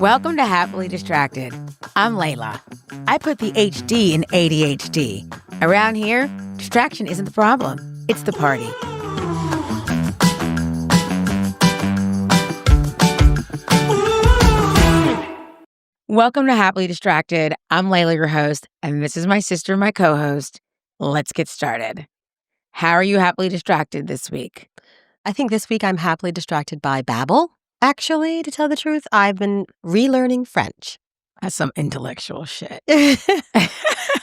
Welcome to Happily Distracted. I'm Leyla. I put the HD in ADHD. Around here, distraction isn't the problem. It's the party. Welcome to Happily Distracted. I'm Leyla, your host, and this is my sister, my co-host. Let's get started. How are you happily distracted this week? I think this week I'm happily distracted by Babbel. Actually, to tell the truth, I've been relearning French. That's some intellectual shit. I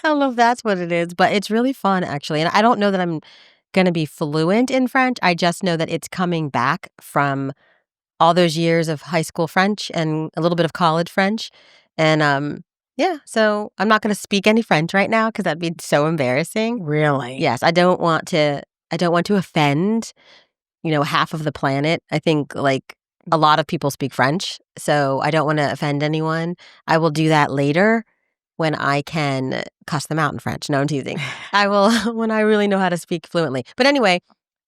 don't know if that's what it is, but it's really fun, actually. And I don't know that I'm going to be fluent in French. I just know that it's coming back from all those years of high school French and a little bit of college French. And yeah, so I'm not going to speak any French right now because that'd be so embarrassing. Really? Yes, I don't want to offend, half of the planet. I think a lot of people speak French, so I don't want to offend anyone. I will do that later when I can cuss them out in French. No, I'm teasing. I will when I really know how to speak fluently. But anyway,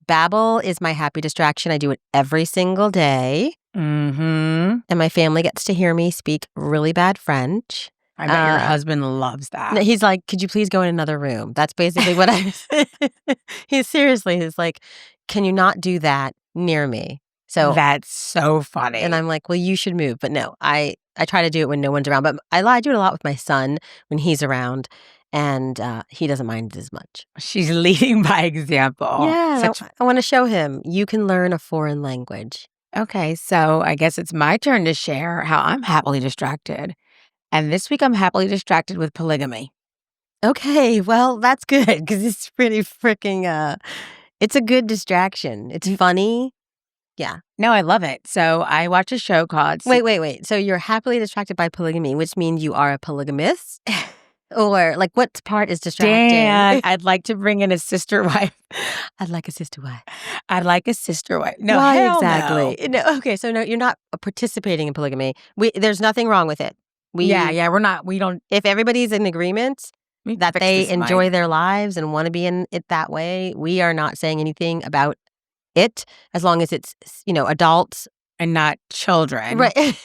Babbel is my happy distraction. I do it every single day. Mm-hmm. And my family gets to hear me speak really bad French. I bet your husband loves that. He's like, could you please go in another room? That's basically what he's like, can you not do that near me? So that's so funny. And I'm like, well, you should move. But no, I try to do it when no one's around. But I do it a lot with my son when he's around. And he doesn't mind it as much. She's leading by example. Yeah, I want to show him you can learn a foreign language. Okay, so I guess it's my turn to share how I'm happily distracted. And this week I'm happily distracted with polygamy. Okay, well, that's good because it's pretty freaking, it's a good distraction. It's funny. Yeah. No, I love it. So I watch a show called... Wait. So you're happily distracted by polygamy, which means you are a polygamist? Or what part is distracting? Dan, I'd like to bring in a sister wife. I'd like a sister wife. I'd like a sister wife. No, why hell exactly? No. Okay, so no, you're not participating in polygamy. There's nothing wrong with it. Yeah, we're not. We don't. If everybody's in agreement that they enjoy their lives and want to be in it that way, we are not saying anything about it as long as it's adults and not children. Right.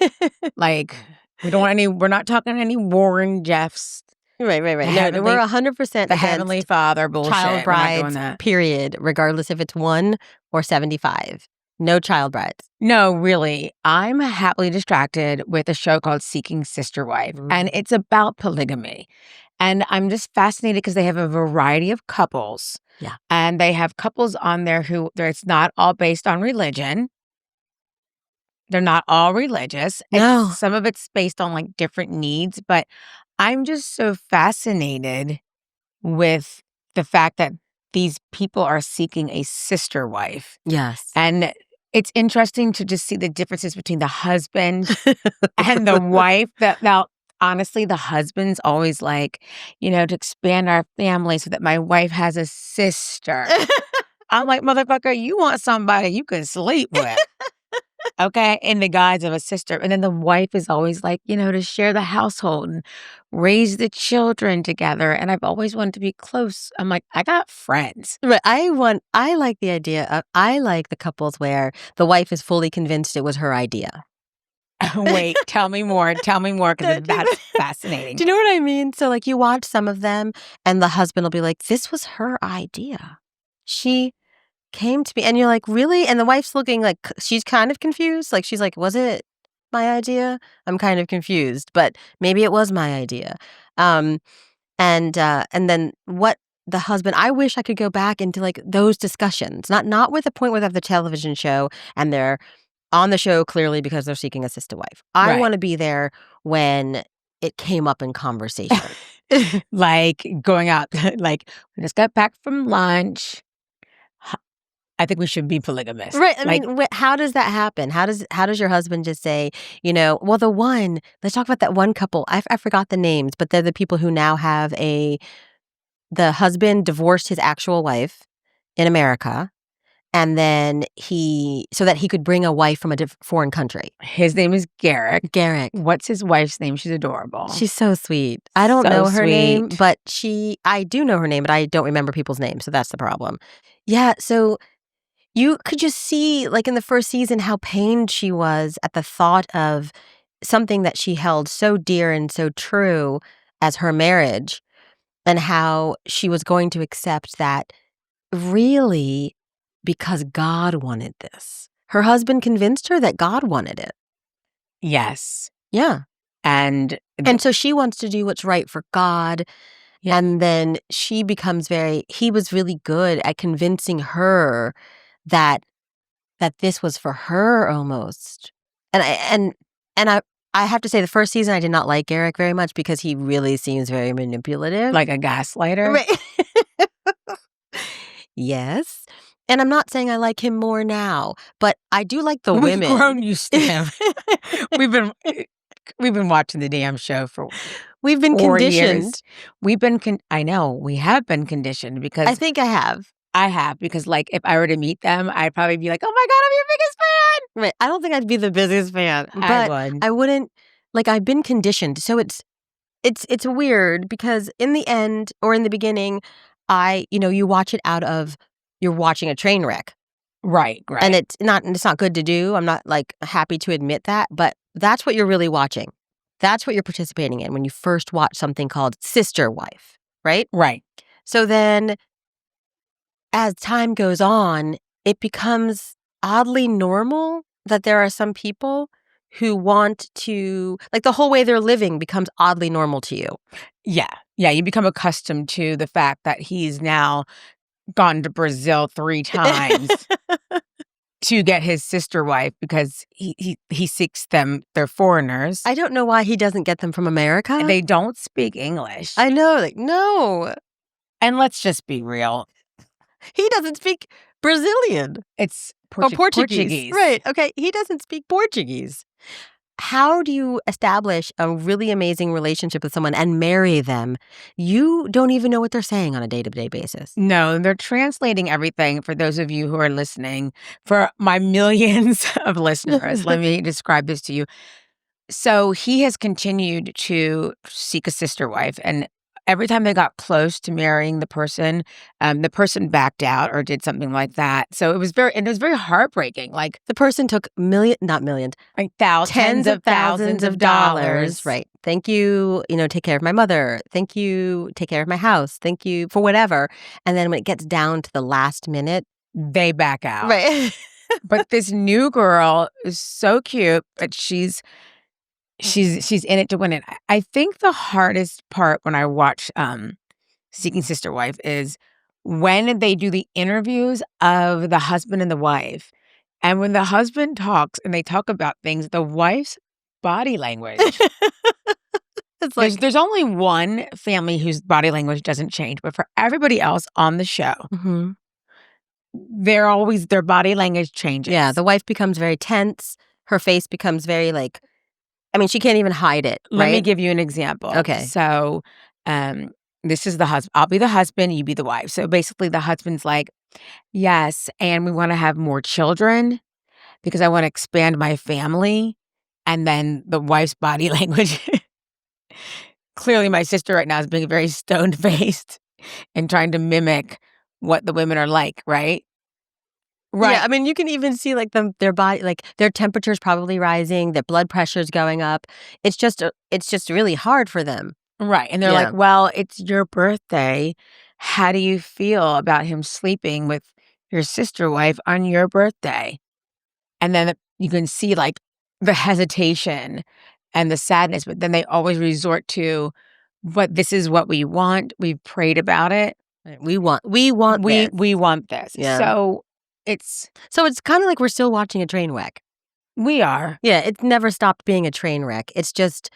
We don't want any. We're not talking any Warren Jeffs. Right. No, we're 100% the Heavenly Father bullshit. Child brides, period, regardless if it's 1 or 75. No child brides. No, really. I'm happily distracted with a show called Seeking Sister Wife, and it's about polygamy. And I'm just fascinated because they have a variety of couples. Yeah. And they have couples on there who it's not all based on religion. They're not all religious. No. Some of it's based on different needs, but I'm just so fascinated with the fact that these people are seeking a sister wife. Yes. And it's interesting to just see the differences between the husband and the wife. Now, honestly, the husband's always to expand our family so that my wife has a sister. I'm like, motherfucker, you want somebody you can sleep with. Okay, in the guise of a sister. And then the wife is always to share the household and raise the children together. And I've always wanted to be close. I'm like, I got friends. But I like the idea of, I like the couples where the wife is fully convinced it was her idea. Wait, tell me more, because that's fascinating. Do you know what I mean? So you watch some of them and the husband will be like, this was her idea. She came to me, and you're like, really? And the wife's looking she's kind of confused. She's like, was it my idea? I'm kind of confused, but maybe it was my idea. And then what the husband, I wish I could go back into those discussions, not with the point where they have the television show and they're on the show clearly because they're seeking a sister wife. I want to be there when it came up in conversation. Going out, we just got back from lunch. I think we should be polygamous. Right. I mean, how does that happen? How does your husband just say, let's talk about that one couple. I forgot the names, but they're the people who now have the husband divorced his actual wife in America. And then so that he could bring a wife from a foreign country. His name is Garrick. Garrick. What's his wife's name? She's adorable. She's so sweet. I don't know her name, but I do know her name, but I don't remember people's names. So that's the problem. Yeah. So you could just see, in the first season, how pained she was at the thought of something that she held so dear and so true as her marriage, and how she was going to accept that really because God wanted this. Her husband convinced her that God wanted it. Yes. Yeah. And so she wants to do what's right for God. Yeah. And then he was really good at convincing her that this was for her almost. And I have to say, the first season I did not like Eric very much because he really seems very manipulative. like a gaslighter. Right. Yes. And I'm not saying I like him more now, but I do like the We've women. grown used to him. We've been watching the damn show for We've been 4 conditioned. years. We've been I know, we have been conditioned because I think I have. I have, because, like, if I were to meet them, I'd probably be like, "Oh my god, I'm your biggest fan!" Right. I don't think I'd be the biggest fan, I but would. I wouldn't, like, I've been conditioned. So it's weird because in the end or in the beginning, you watch it out of you're watching a train wreck. Right. And it's not good to do. I'm not, like, happy to admit that, but that's what you're really watching. That's what you're participating in when you first watch something called Sister Wife, right? Right. So then as time goes on, it becomes oddly normal that there are some people who want to, like, the whole way they're living becomes oddly normal to you. Yeah. Yeah, you become accustomed to the fact that he's now gone to Brazil 3 times to get his sister wife because he seeks them. They're foreigners. I don't know why he doesn't get them from America. They don't speak English. I know, like, no. And let's just be real. He doesn't speak Brazilian. It's Portuguese. Right. Okay. He doesn't speak Portuguese. How do you establish a really amazing relationship with someone and marry them? You don't even know what they're saying on a day-to-day basis. No, they're translating everything for those of you who are listening. For my millions of listeners, let me describe this to you. So he has continued to seek a sister wife, and every time they got close to marrying the person backed out or did something like that. So it was very heartbreaking. Like, The person took not millions, like tens of thousands of dollars. Right. Thank you, take care of my mother. Thank you, take care of my house. Thank you for whatever. And then when it gets down to the last minute, They back out. right. But this new girl is so cute, but she's in it to win it. I think the hardest part when I watch Seeking Sister Wife is when they do the interviews of the husband and the wife. And when the husband talks and they talk about things, the wife's body language. It's like, There's only one family whose body language doesn't change, but for everybody else on the show, mhm. their body language changes. Yeah, the wife becomes very tense. Her face becomes very, like, she can't even hide it, right? Let me give you an example. Okay. So, this is the husband. I'll be the husband, you be the wife. So basically the husband's like, yes, and we want to have more children because I want to expand my family. And then the wife's body language. Clearly my sister right now is being very stone-faced and trying to mimic what the women are like, right? Right. Yeah, you can even see, like, their body, like, their temperature's probably rising, their blood pressure's going up. It's just really hard for them. Right. And they're Yeah. like, well, it's your birthday. How do you feel about him sleeping with your sister wife on your birthday? And then you can see, like, the hesitation and the sadness, but then they always resort to, but this is what we want. We've prayed about it. We want this. We want this. Yeah. So it's kind of like we're still watching a train wreck. we are. Yeah, it's never stopped being a train wreck. It's just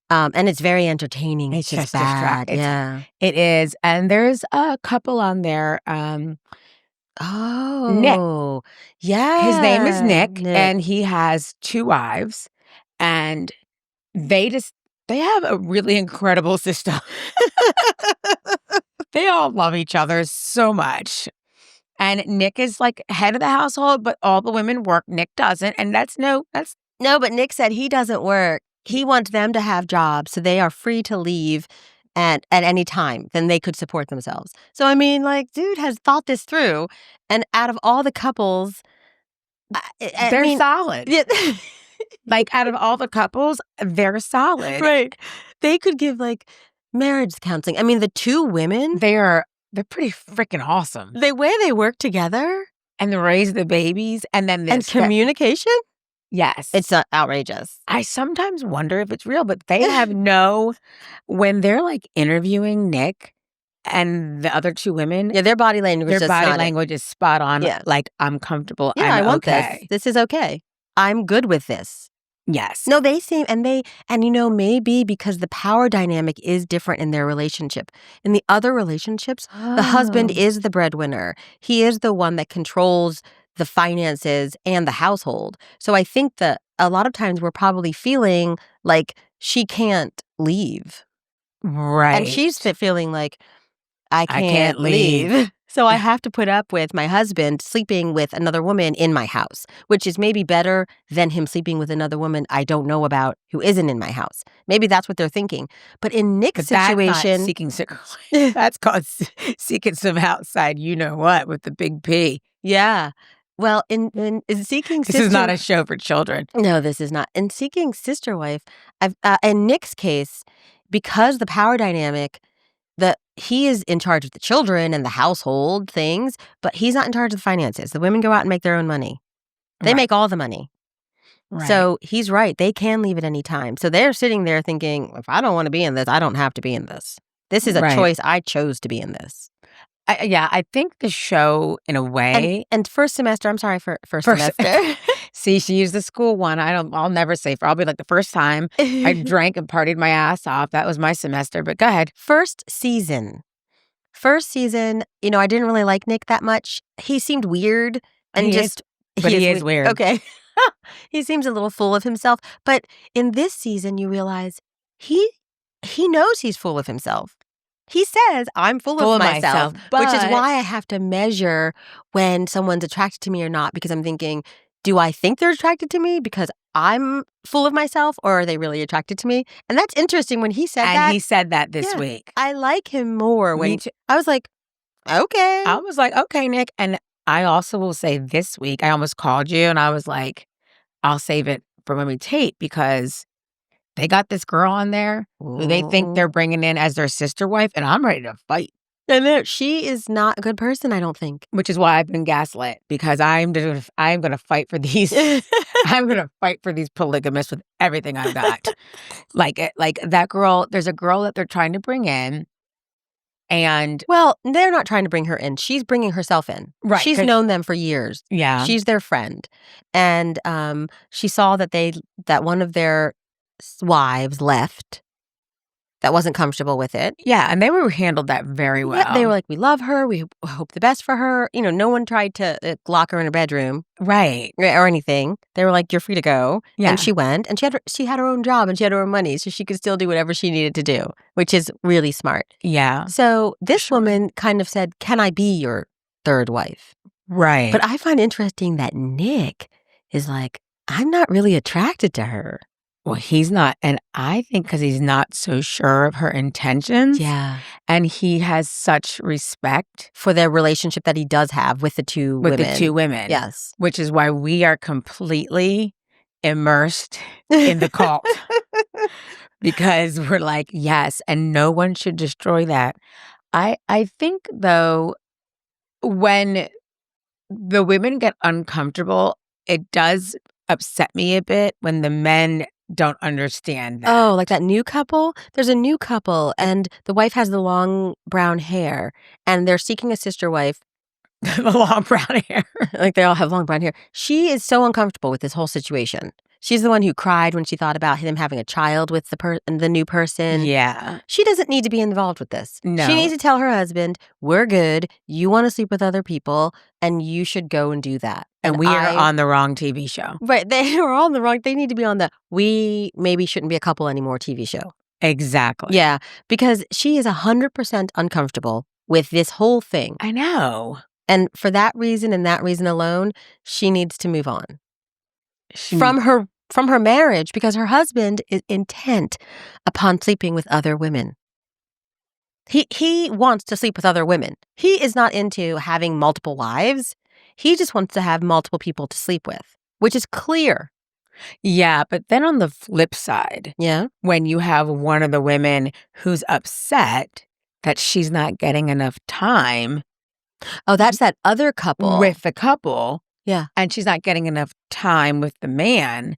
and it's very entertaining. It's just bad. Yeah. It is. And there's a couple on there. Oh. Yeah. His name is Nick, and he has 2 wives, and they have a really incredible system. They all love each other so much. And Nick is, like, head of the household, but all the women work. Nick doesn't, and that's No, but Nick said he doesn't work. He wants them to have jobs so they are free to leave at any time. Then they could support themselves. So, like, dude has thought this through. And out of all the couples, they're solid. Yeah, Like, out of all the couples, they're solid. Right. They could give, like, marriage counseling. I mean, the two women, They're pretty freaking awesome. the way they work together And they raise the babies, and then and this communication, yes. it's outrageous. I sometimes wonder if it's real, but they have when they're, like, interviewing Nick and the other two women, Yeah, their body language their is body not it. language is spot on. Yeah. Like, I'm comfortable. Yeah, I'm I want okay. this. This is okay. I'm good with this. Yes. No, they seem, and you know, maybe because the power dynamic is different in their relationship. In the other relationships, the husband Oh. is the breadwinner. He is the one that controls the finances and the household. So I think that a lot of times we're probably feeling like she can't leave. Right. And she's feeling like, I I can't can't leave. leave. So I have to put up with my husband sleeping with another woman in my house, which is maybe better than him sleeping with another woman I don't know about who isn't in my house. Maybe that's what they're thinking. But in Nick's But that's not situation, seeking that's called seeking some outside you-know-what with the big P. yeah. Well, in seeking This sister, is not a show for children. no, this is not. In seeking sister wife, in Nick's case, because the power dynamic, he is in charge of the children and the household things, but he's not in charge of the finances. The women go out and make their own money. They Right. make all the money. Right. So he's right. They can leave at any time. So they're sitting there thinking, if I don't want to be in this, I don't have to be in this. This is a Right. choice. I chose to be in this. I think the show, in a way, And first semester, I'm sorry for first First- semester. see, she used the school one. I'll never say I'll be like the first time I drank and partied my ass off. That was my semester. But go ahead. First season, you know, I didn't really like Nick that much. He seemed weird and He is- but he is weird. Okay. He seems a little full of himself. But in this season, you realize he knows he's full of himself. He says, I'm full of myself, which is but- why I have to measure when someone's attracted to me or not, because I'm thinking, do I think they're attracted to me because I'm full of myself, or are they really attracted to me? And that's interesting when he said And that. he said that this Yeah. week. I like him more Me when too. I was like, okay. I was like, okay, Nick. And I also will say this week, I almost called you and I was like, I'll save it for when we tape because they got this girl on there who they think they're bringing in as their sister wife, and I'm ready to fight. And she is not a good person, I don't think. Which is why I've been gaslit, because I'm going to fight for these. I'm going to fight for these polygamists with everything I've got. like that girl. There's a girl that they're trying to bring in, and Well, they're not trying to bring her in. She's bringing herself in. Right, She's 'cause- known them for years. yeah, She's their friend. And she saw that one of their wives left that wasn't comfortable with it. yeah, and they were handled that very well. Yeah, they were like, we love her. We hope the best for her. You know, no one tried to lock her in a bedroom right. or anything. They were like, you're free to go. Yeah. And she went, and she had her own job and she had her own money, so she could still do whatever she needed to do, which is really smart. Yeah, So this woman kind of said, can I be your third wife? right. But I find interesting that Nick is like, I'm not really attracted to her. Well, he's not, and I think because he's not so sure of her intentions. Yeah. And he has such respect For their relationship that he does have with the two with women. the two women. Yes. Which is why we are completely immersed in the cult. Because we're like, yes, and no one should destroy that. I think, though, when the women get uncomfortable, it does upset me a bit when the men don't understand that. Oh, like that new couple? There's a new couple, and the wife has the long brown hair, and they're seeking a sister wife. The long brown hair. Like they all have long brown hair. She is so uncomfortable with this whole situation. She's the one who cried when she thought about him having a child with the new person. Yeah. She doesn't need to be involved with this. No. She needs to tell her husband, we're good. You want to sleep with other people, and you should go and do that. And we are on the wrong TV show. Right. They are on the wrong. They need to be on the we maybe shouldn't be a couple anymore TV show. Exactly. Yeah. Because she is 100% uncomfortable with this whole thing. I know. And for that reason and that reason alone, she needs to move on She- from her marriage, because her husband is intent upon sleeping with other women. He wants to sleep with other women. He is not into having multiple wives. He just wants to have multiple people to sleep with, which is clear. Yeah, but then on the flip side, Yeah. when you have one of the women who's upset that she's not getting enough time Oh, that's that other couple. with the couple Yeah. and she's not getting enough time with the man,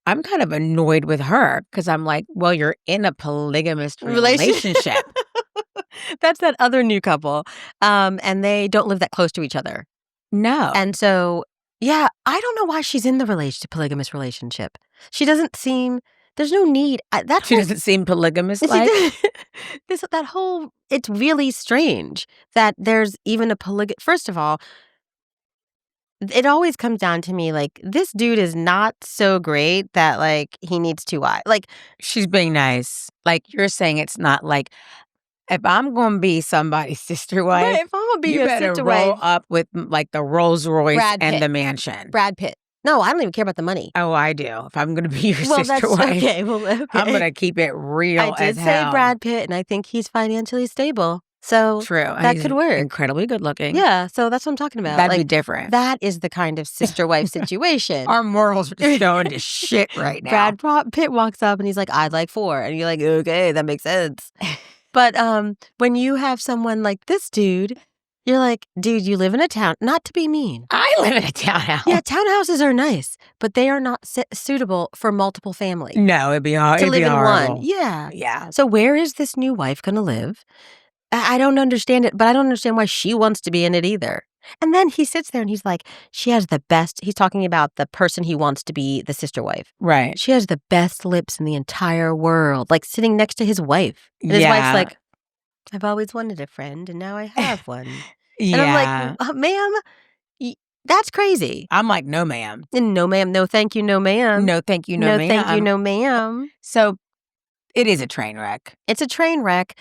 I'm kind of annoyed with her because I'm like, well, you're in a polygamous relationship. That's that other new couple. And they don't live that close to each other. No. And so, yeah, I don't know why she's in the polygamous relationship. She doesn't seem. There's no need. She doesn't seem polygamous-like. It's really strange that there's even a First of all, it always comes down to me, like, this dude is not so great that, like, he needs 2 wives. Like, She's being nice. Like, you're saying it's not like, if I'm gonna be somebody's sister wife, right, if I'm gonna be you your better sister roll wife, up with, like, the Rolls Royce Brad and Pitt. the mansion. Brad Pitt. No, I don't even care about the money. Oh, I do. If I'm gonna be your Well, sister that's wife, okay. Well, okay. I'm gonna keep it real I did as say hell. Brad Pitt, and I think he's financially stable. So True. And that he's could work. incrededly good looking. Yeah, so that's what I'm talking about. That'd be Like, different. that is the kind of sister-wife situation. Our morals are just going to shit right now. Brad Pitt walks up and he's like, I'd like 4. And you're like, okay, that makes sense. But when you have someone like this dude, you're like, dude, you live in a town. Not to be mean. I live in a townhouse. Yeah, townhouses are nice, but they are not suitable for multiple families. No, it'd be hard. To live in horrible. one. Yeah. Yeah. So where is this new wife going to live? I don't understand it, but I don't understand why she wants to be in it either. And then he sits there and he's like, she has the best. He's talking about the person he wants to be the sister wife. Right. She has the best lips in the entire world, like sitting next to his wife. And his wife's like, I've always wanted a friend and now I have one. Yeah. And I'm like, ma'am, that's crazy. I'm like, no, ma'am. And no, ma'am. No, thank you. No, ma'am. No, thank you. No, ma'am. Thank you. No, ma'am. So it is a train wreck. It's a train wreck.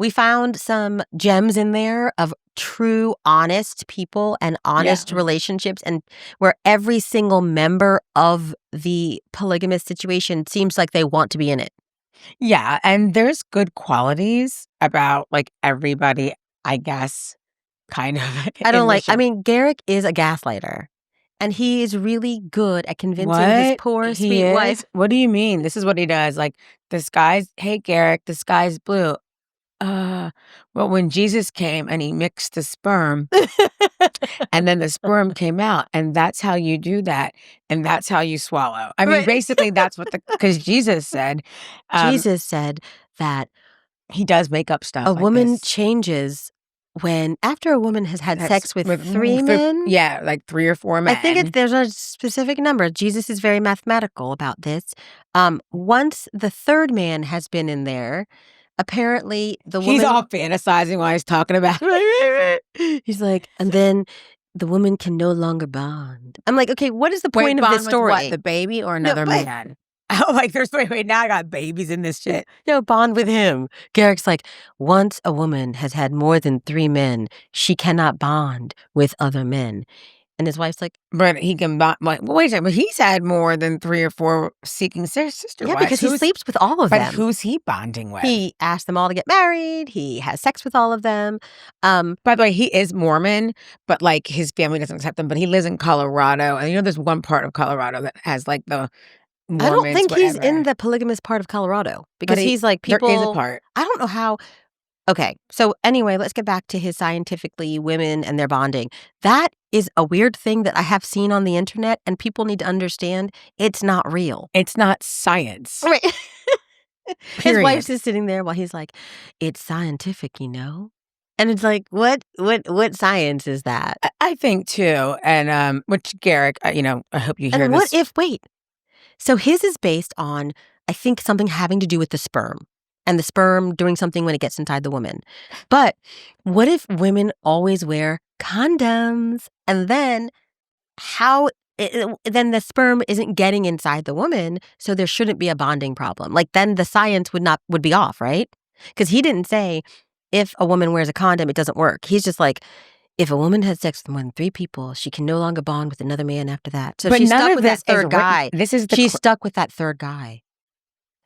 We found some gems in there of true, honest people and honest relationships, and where every single member of the polygamous situation seems like they want to be in it. Yeah, and there's good qualities about, like, everybody, I guess, kind of. I mean, Garrick is a gaslighter, and he is really good at convincing his poor, sweet wife. What do you mean? This is what he does. Like, hey, Garrick, the sky's blue. Well, when Jesus came and he mixed the sperm and then the sperm came out, and that's how you do that. And that's how you swallow. I mean, basically that's what because Jesus said that he does make up stuff. A woman changes after a woman has had sex with 3 men. Yeah, like 3 or 4 men. I think there's a specific number. Jesus is very mathematical about this. Once the 3rd man has been in there, apparently the woman... He's all fantasizing while he's talking about it. He's like, and then the woman can no longer bond. I'm like, okay, what is the point of this story? With what, the baby or another man? I'm like, wait, now I got babies in this shit. No, bond with him. Garrick's like, once a woman has had more than 3 men, she cannot bond with other men. And his wife's like, but he can bond. Wait a second, but he's had more than 3 or 4 seeking sister wives. Yeah, because he sleeps with all of them. But who's he bonding with? He asked them all to get married. He has sex with all of them. By the way, he is Mormon, but like his family doesn't accept him. But he lives in Colorado, and there's one part of Colorado that has like the Mormons, I don't think he's whatever. in the polygamous part of Colorado because he's like people. There is a part. I don't know how. Okay, so anyway, let's get back to his scientifically women and their bonding. That is a weird thing that I have seen on the internet, and people need to understand it's not real. It's not science. Right. His wife's just sitting there while he's like, it's scientific, And it's like, what science is that? I think too, and which Garrick, I hope you hear and this. So his is based on, I think, something having to do with the sperm. And the sperm doing something when it gets inside the woman. But what if women always wear condoms? And then then the sperm isn't getting inside the woman, so there shouldn't be a bonding problem. Like then the science would be off, right? Because he didn't say if a woman wears a condom, it doesn't work. He's just like, if a woman has sex with more than 3 people, she can no longer bond with another man after that. So she's stuck with that 3rd guy. She's stuck with that 3rd guy.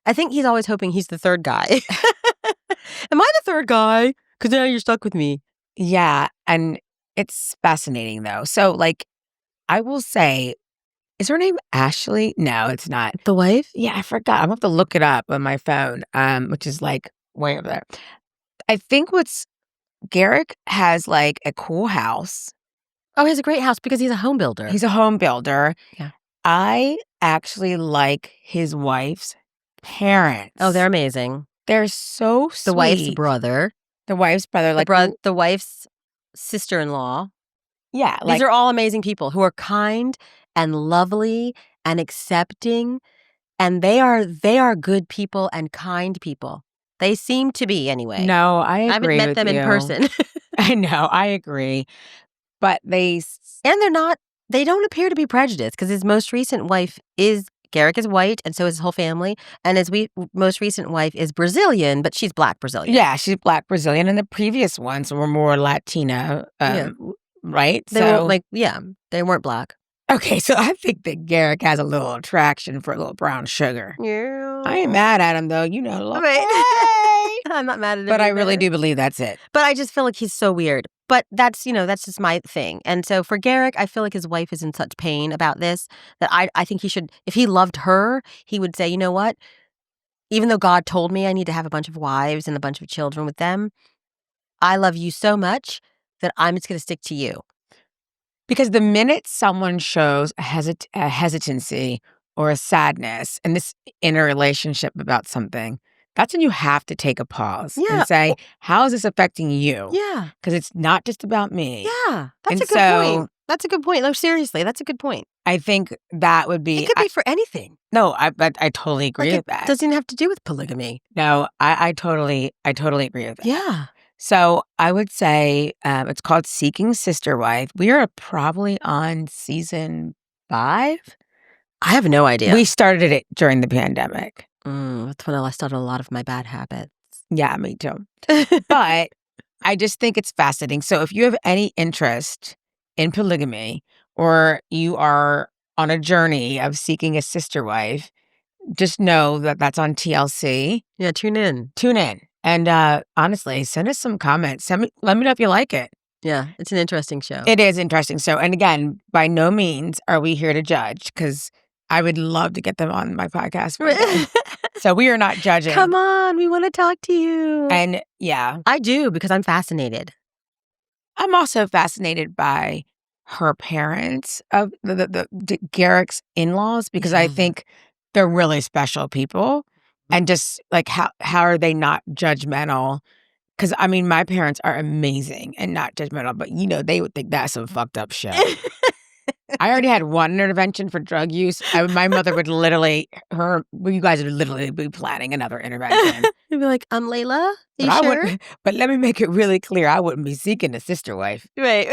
I think he's always hoping he's the 3rd guy. Am I the 3rd guy? Because now you're stuck with me. Yeah, and it's fascinating though. So like, I will say Is her name Ashley? No, it's not. The wife? Yeah, I forgot. I'm gonna have to look it up on my phone, which is like way over there. I think Garrick has like a cool house. Oh, he has a great house because he's a home builder. He's a home builder. Yeah. I actually like his wife's parents. Oh, they're amazing. They're so sweet. The wife's brother. The wife's brother. Like the wife's sister-in-law. Yeah. These are all amazing people who are kind and lovely and accepting. And they are good people and kind people. They seem to be anyway. No, I agree. I haven't met them in person. I know, I agree. But they don't appear to be prejudiced because his most recent wife Garrick is white and so is his whole family. And his most recent wife is Brazilian, but she's Black Brazilian. Yeah, she's Black Brazilian. And the previous ones were more Latino, right? They weren't Black. Okay, so I think that Garrick has a little attraction for a little brown sugar. Yeah. I ain't mad at him, though. Right. I'm not mad at him. But I really do believe that's it. But I just feel like he's so weird. But that's just my thing. And so for Garrick, I feel like his wife is in such pain about this that I think he should, if he loved her, he would say, you know what? Even though God told me I need to have a bunch of wives and a bunch of children with them, I love you so much that I'm just going to stick to you. Because the minute someone shows a hesitancy or a sadness in a relationship about something, that's when you have to take a pause and say, how is this affecting you? Yeah. Because it's not just about me. Yeah. That's a good point. That's a good point. No, seriously, that's a good point. I think that would be... It could be for anything. No, I totally agree with that. It doesn't have to do with polygamy. No, I totally agree with that. Yeah. So I would say it's called Seeking Sister Wife. We are probably on season 5. I have no idea. We started it during the pandemic. That's when I started a lot of my bad habits. Yeah, me too. But I just think it's fascinating. So if you have any interest in polygamy or you are on a journey of seeking a sister wife, just know that that's on TLC. Yeah, tune in. And honestly, send us some comments. Let me know if you like it. Yeah, it's an interesting show. It is interesting. So, and again, by no means are we here to judge because I would love to get them on my podcast. So we are not judging. Come on, we want to talk to you. And yeah. I do because I'm fascinated. I'm also fascinated by her parents, of the Garrick's in-laws, because I think they're really special people. And just like how are they not judgmental? Because I mean, my parents are amazing and not judgmental, but they would think that's some fucked up shit. I already had one intervention for drug use. My mother would you guys would literally be planning another intervention. You'd be like, Leyla, you sure? But let me make it really clear, I wouldn't be seeking a sister wife. Right.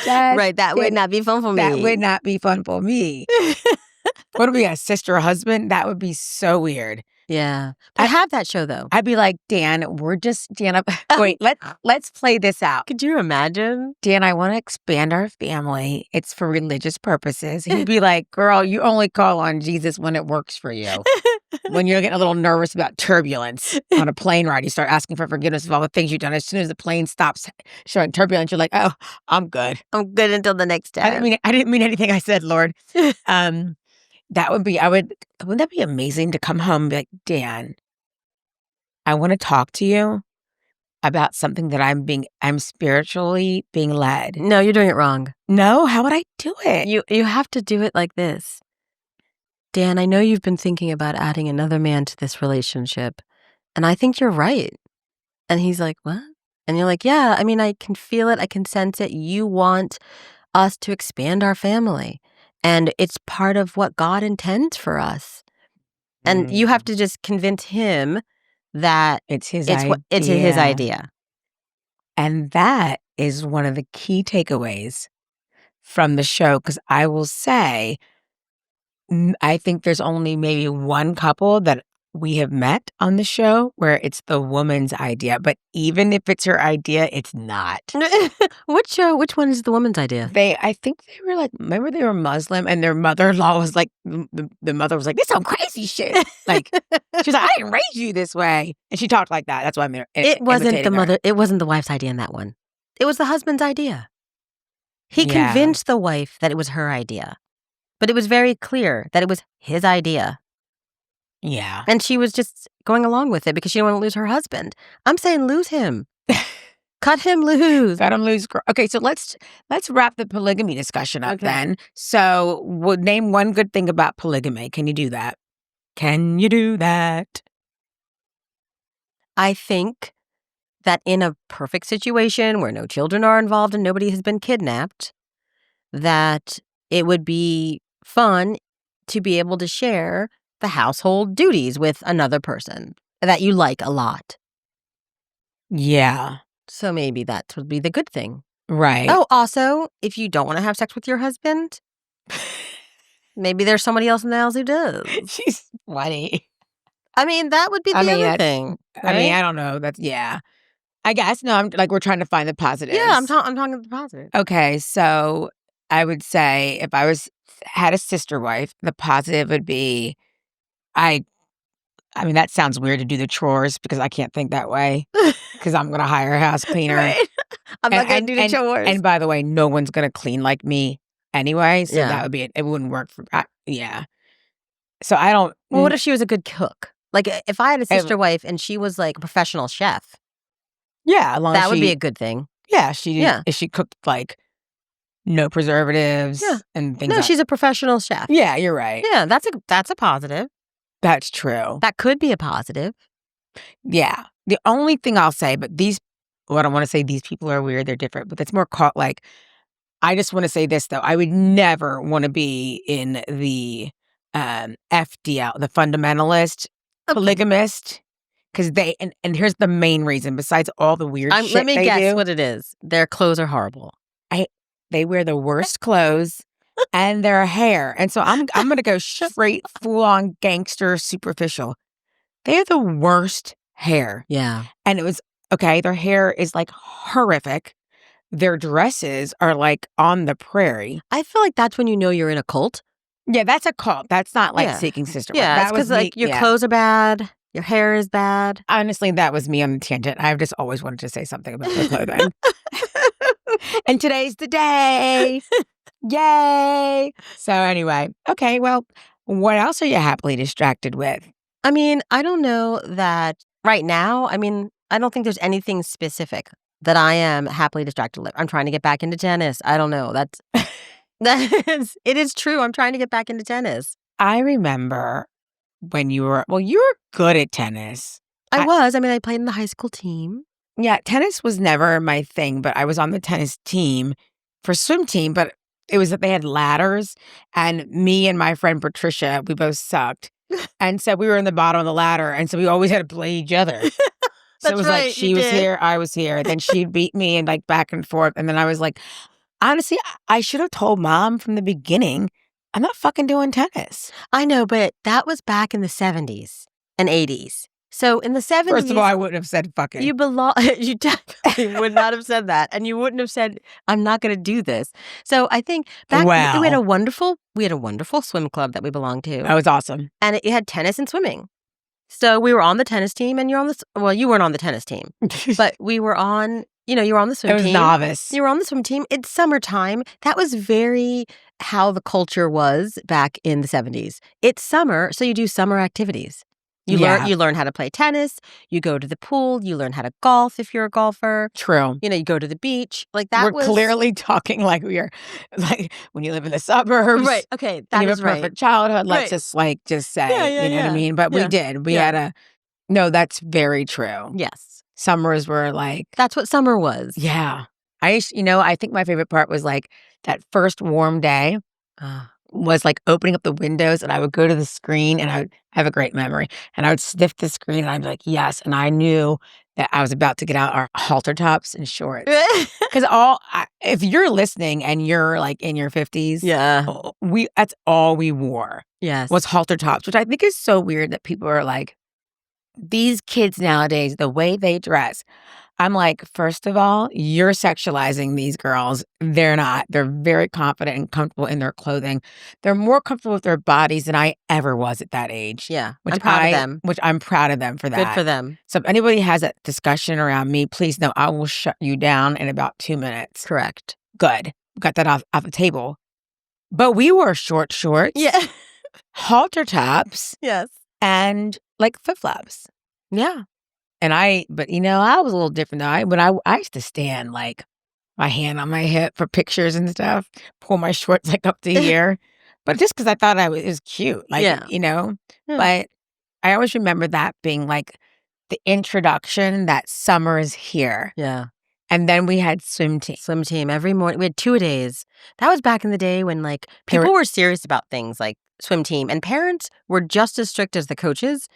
Right, that would not be fun for me. That would not be fun for me. What would be a sister or husband? That would be so weird. Yeah. I have that show, though. I'd be like, Dan, wait, let's play this out. Could you imagine? Dan, I want to expand our family. It's for religious purposes. He'd be like, girl, you only call on Jesus when it works for you. When you're getting a little nervous about turbulence on a plane ride, you start asking for forgiveness of all the things you've done. As soon as the plane stops showing turbulence, you're like, oh, I'm good. I'm good until the next time. I didn't mean anything I said, Lord. That would be, wouldn't that be amazing to come home and be like, Dan, I want to talk to you about something that I'm spiritually being led. No, you're doing it wrong. No, how would I do it? You have to do it like this. Dan, I know you've been thinking about adding another man to this relationship, and I think you're right. And he's like, what? And you're like, yeah, I mean, I can feel it. I can sense it. You want us to expand our family. And it's part of what God intends for us. And you have to just convince him that it's his idea. It's his idea. And that is one of the key takeaways from the show. Because I will say, I think there's only maybe one couple that we have met on the show where it's the woman's idea. But even if it's her idea, it's not. Which one is the woman's idea? I think they were like, remember they were Muslim and their mother-in-law was like, the mother was like, this is some crazy shit. Like, she was like, I didn't raise you this way. And she talked like that. That's why I'm It wasn't the imitating her. mother. It wasn't the wife's idea in that one. It was the husband's idea. He Yeah. convinced the wife that it was her idea, but it was very clear that it was his idea. Yeah. And she was just going along with it because she didn't want to lose her husband. I'm saying lose him. Cut him loose. Got him loose. Okay, so let's wrap the polygamy discussion up then. So, name one good thing about polygamy. Can you do that? Can you do that? I think that in a perfect situation where no children are involved and nobody has been kidnapped, that it would be fun to be able to share the household duties with another person that you like a lot. Yeah. So maybe that would be the good thing. Right. Oh, also, if you don't want to have sex with your husband, maybe there's somebody else in the house who does. She's funny. I mean, that would be the other thing. Right? I mean, I don't know. That's, yeah. I guess, no, I'm like, we're trying to find the positives. Yeah, I'm talking about the positive. Okay, so I would say if I had a sister wife, the positive would be, I mean, that sounds weird to do the chores because I can't think that way because I'm going to hire a house cleaner. Right. I'm not going to do the chores. And by the way, no one's going to clean like me anyway. So Yeah. that would be, it wouldn't work for, yeah. So I don't. Well, what if she was a good cook? Like if I had a sister wife and she was like a professional chef. Yeah. As long that as would be a good thing. Yeah. If she cooked like no preservatives and things. No, she's a professional chef. Yeah, you're right. Yeah, that's a positive. That's true. That could be a positive. Yeah. The only thing I'll say, but I don't want to say these people are weird, they're different, but it's more like, I just want to say this though. I would never want to be in the FDL, the fundamentalist, polygamist, because and here's the main reason, besides all the weird shit let me they guess do, what it is. Their clothes are horrible. They wear the worst clothes and their hair. And so I'm going to go straight full-on gangster superficial. They have the worst hair. Yeah. And it was, okay, their hair is like horrific. Their dresses are like on the prairie. I feel like that's when you know you're in a cult. Yeah, that's a cult. That's not like Seeking Sister. Yeah, that's because like your clothes are bad. Your hair is bad. Honestly, that was me on the tangent. I've just always wanted to say something about their clothing. And today's the day. Yay. So anyway, okay, well, what else are you happily distracted with? I mean, I don't know that right now. I mean, I don't think there's anything specific that I am happily distracted with. I'm trying to get back into tennis. I don't know. It is true. I'm trying to get back into tennis. I remember when you were good at tennis. I played in the high school team. Yeah, tennis was never my thing, but I was on the tennis team for swim team, but it was that they had ladders, and me and my friend Patricia, we both sucked. And so we were in the bottom of the ladder, and so we always had to play each other. So it was like she was here, I was here. Then she'd beat me and like back and forth. And then I was like, honestly, I should have told Mom from the beginning, I'm not fucking doing tennis. I know, but that was back in the 70s and 80s. So in the 70s... First of all, I wouldn't have said fucking. You definitely would not have said that. And you wouldn't have said, I'm not going to do this. So I think we had a wonderful swim club that we belonged to. That was awesome. And it had tennis and swimming. So we were on the tennis team and you weren't on the tennis team. But we were on, you were on the swim team. It was novice. You were on the swim team. It's summertime. That was very how the culture was back in the 70s. It's summer, so you do summer activities. You learn how to play tennis. You go to the pool. You learn how to golf if you're a golfer. True. You go to the beach. Like that. We're clearly talking like we are, like when you live in the suburbs, right? Okay, that is right. You have a perfect childhood. Let's just say, you know what I mean. But we did. We had no. That's very true. Yes, summers were like that's what summer was. Yeah, I think my favorite part was like that first warm day. Was like opening up the windows, and I would go to the screen, and I would have a great memory, and I would sniff the screen, and I'd be like, yes. And I knew that I was about to get out our halter tops and shorts. Because if you're listening and you're like in your 50s, that's all we wore. Yes. Was halter tops, which I think is so weird that people are like, these kids nowadays, the way they dress. I'm like, first of all, you're sexualizing these girls. They're not. They're very confident and comfortable in their clothing. They're more comfortable with their bodies than I ever was at that age. Yeah, I'm proud of them. Which I'm proud of them for that. Good for them. So if anybody has a discussion around me, please know I will shut you down in about 2 minutes. Correct. Good. got that off the table. But we wore short shorts, Yeah. halter tops, Yes. and like flip-flops. Yeah. And I was a little different though. I used to stand like my hand on my hip for pictures and stuff, pull my shorts like up to here. But just because I thought it was cute, like, Yeah. Yeah. But I always remember that being like the introduction that summer is here. Yeah. And then we had swim team. Swim team every morning. We had 2-a-days. That was back in the day when like people were serious about things like swim team, and parents were just as strict as the coaches,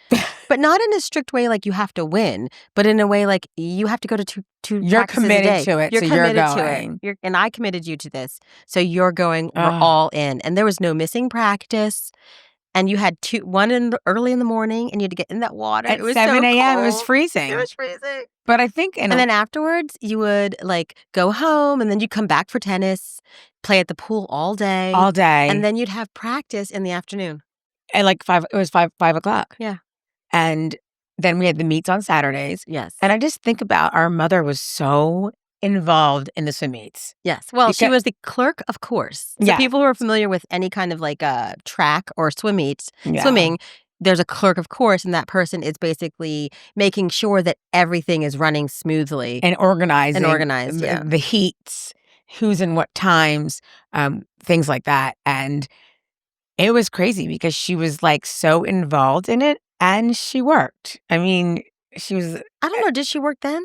but not in a strict way like you have to win, but in a way like you have to go to two You're practices a committed day. to it, You're so committed you're to going. it. And I committed you to this, so you're going. We're all in, and there was no missing practice. And you had one early in the morning, and you had to get in that water. At It was 7 so a.m. cold. It was freezing. It was freezing. But I think, and then afterwards, you would like go home, and then you'd come back for tennis, play at the pool all day, and then you'd have practice in the afternoon. At like 5, it was 5 o'clock. Yeah. And then we had the meets on Saturdays. Yes. And I just think about our mother was so involved in the swim meets. Yes. Well, she was the clerk of course. So people who are familiar with any kind of like track or swim meets, swimming, there's a clerk of course, and that person is basically making sure that everything is running smoothly. And organized, the heats, who's in what times, things like that. And it was crazy because she was like so involved in it, and she worked. I mean, she was. I don't know. Did she work then?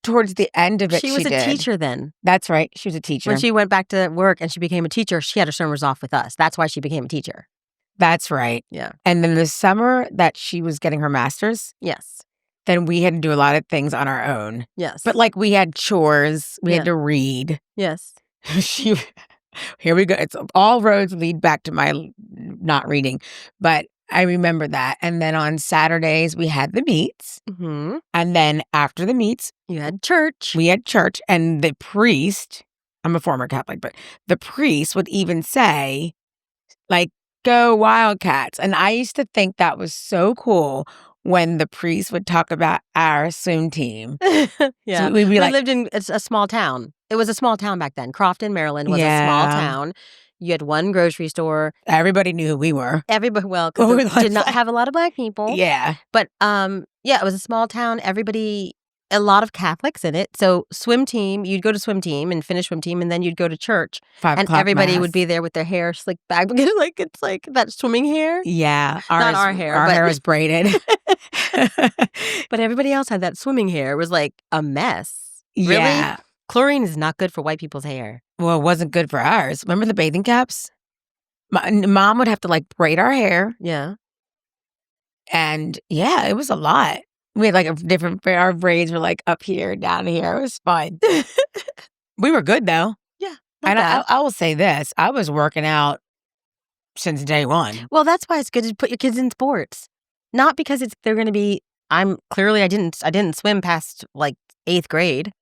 Towards the end of it, she was a teacher then. That's right. She was a teacher. When she went back to work and she became a teacher, she had her summers off with us. That's why she became a teacher. That's right. Yeah. And then the summer that she was getting her master's. Yes. Then we had to do a lot of things on our own. Yes. But like we had chores. We had to read. Yes. Here we go. It's all roads lead back to my not reading. But I remember that. And then on Saturdays, we had the meets. Mm-hmm. And then after the meets, you had church. We had church. And the priest, I'm a former Catholic, but the priest would even say, like, go Wildcats. And I used to think that was so cool when the priest would talk about our swim team. Yeah. So we lived in a small town. It was a small town back then. Crofton, Maryland was a small town. You had one grocery store. Everybody knew who we were. Everybody, because did not have a lot of Black people. Yeah. But, it was a small town. A lot of Catholics in it. So swim team, you'd go to swim team and finish swim team, and then you'd go to church. 5 and o'clock everybody mass. would be there with their hair slicked back. Like it's like that swimming hair. Yeah. Not our hair. Our hair was braided. But everybody else had that swimming hair. It was like a mess. Really? Yeah. Chlorine is not good for white people's hair. Well, it wasn't good for ours. Remember the bathing caps? Mom would have to like braid our hair. Yeah. And yeah, it was a lot. We had like our braids were like up here, down here. It was fun. We were good though. Yeah. And I will say this. I was working out since day one. Well, that's why it's good to put your kids in sports. Not because they're going to be, I didn't swim past like 8th grade.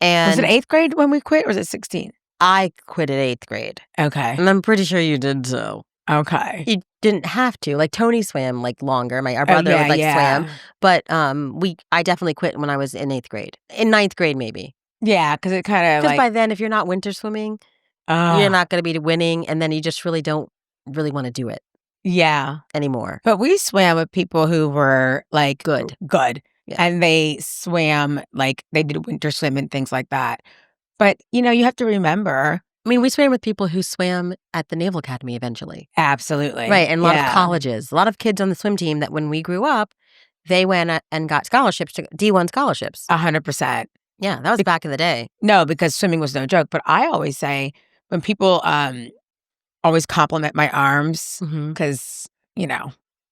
And was it 8th grade when we quit, or was it 16? I quit at 8th grade. Okay. And I'm pretty sure you did so. Okay. You didn't have to. Like Tony swam like longer. Our brother would swam. But I definitely quit when I was in 8th grade. In 9th grade maybe. Yeah, because it kind of Because by then, if you're not winter swimming, you're not going to be winning, and then you just really don't really want to do it. Yeah. Anymore. But we swam with people who were like good. Yeah. And they swam, like they did winter swim and things like that. But, you have to remember. I mean, we swam with people who swam at the Naval Academy eventually. Absolutely. Right. And a lot of colleges. A lot of kids on the swim team that when we grew up, they went and got scholarships, D1 scholarships. 100%. Yeah, that was back in the day. No, because swimming was no joke. But I always say when people always compliment my arms, because,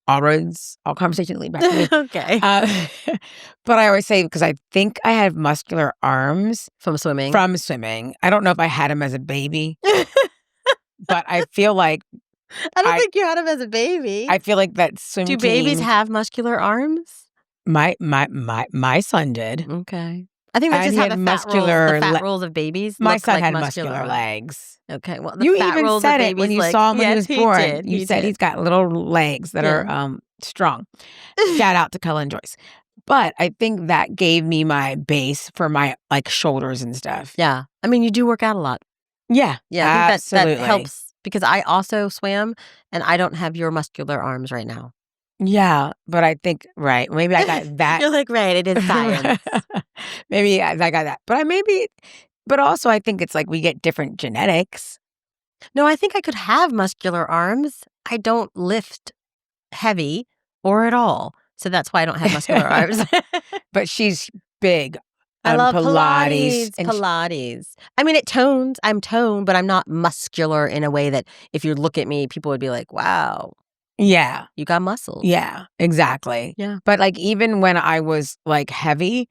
all roads, all conversations lead back to me. Okay. But I always say, because I think I have muscular arms. From swimming? I don't know if I had them as a baby. But I feel like. I don't think you had them as a baby. I feel like that swim team. Do babies have muscular arms? My son did. Okay. I think they just have the fat rolls of babies. My son had muscular legs. Okay, well, you even said it when you saw him when he was born. You said he's got little legs that are strong. Shout out to Cullen Joyce. But I think that gave me my base for my, like, shoulders and stuff. Yeah. I mean, you do work out a lot. Yeah, Yeah, I think that absolutely. helps because I also swam and I don't have your muscular arms right now. Yeah, but I think right, maybe I got that. You're like, right, it is science. Maybe I got that. But also I think it's like we get different genetics. No, I think I could have muscular arms. I don't lift heavy or at all. So that's why I don't have muscular arms. But she's big I on love Pilates. Pilates. Pilates. I mean, it tones. I'm toned, but I'm not muscular in a way that if you look at me, people would be like, wow, Yeah, you got muscles. yeah, exactly. Yeah. But, like, even when I was, like, heavy,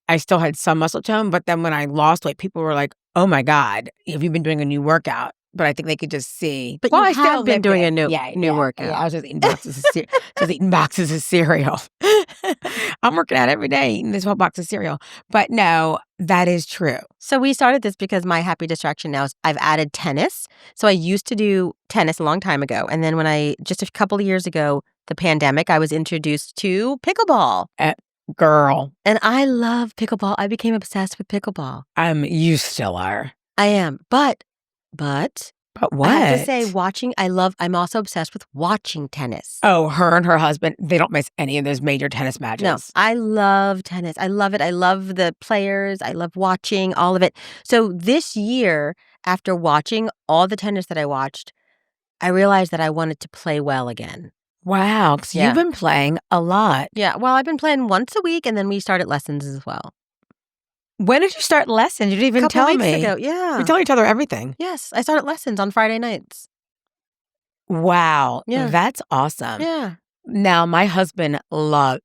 I still had some muscle tone, but then when I lost weight, people were like, "Oh my god, have you been doing a new workout?" But I think they could just see. But Well, you I still have been doing a lifted. new Yeah, new yeah, workout. yeah, I was just eating boxes of cereal. I'm working out every day, eating this whole box of cereal. But no, that is true. So we started this because my happy distraction now is I've added tennis. So I used to do tennis a long time ago. And then just a couple of years ago, the pandemic, I was introduced to pickleball. Girl, And I love pickleball. I became obsessed with pickleball. you still are. I am. But But what? I have to say I'm also obsessed with watching tennis. Oh, her and her husband, they don't miss any of those major tennis matches. No, I love tennis. I love it. I love the players. I love watching all of it. So this year, after watching all the tennis that I watched, I realized that I wanted to play well again. Wow, because Yeah. you've been playing a lot. Yeah, well, I've been playing once a week, and then we started lessons as well. When did you start lessons? You didn't even Couple tell weeks me. ago, yeah. We tell each other everything. Yes, I started lessons on Friday nights. Wow, Yeah. that's awesome. Yeah. Now, my husband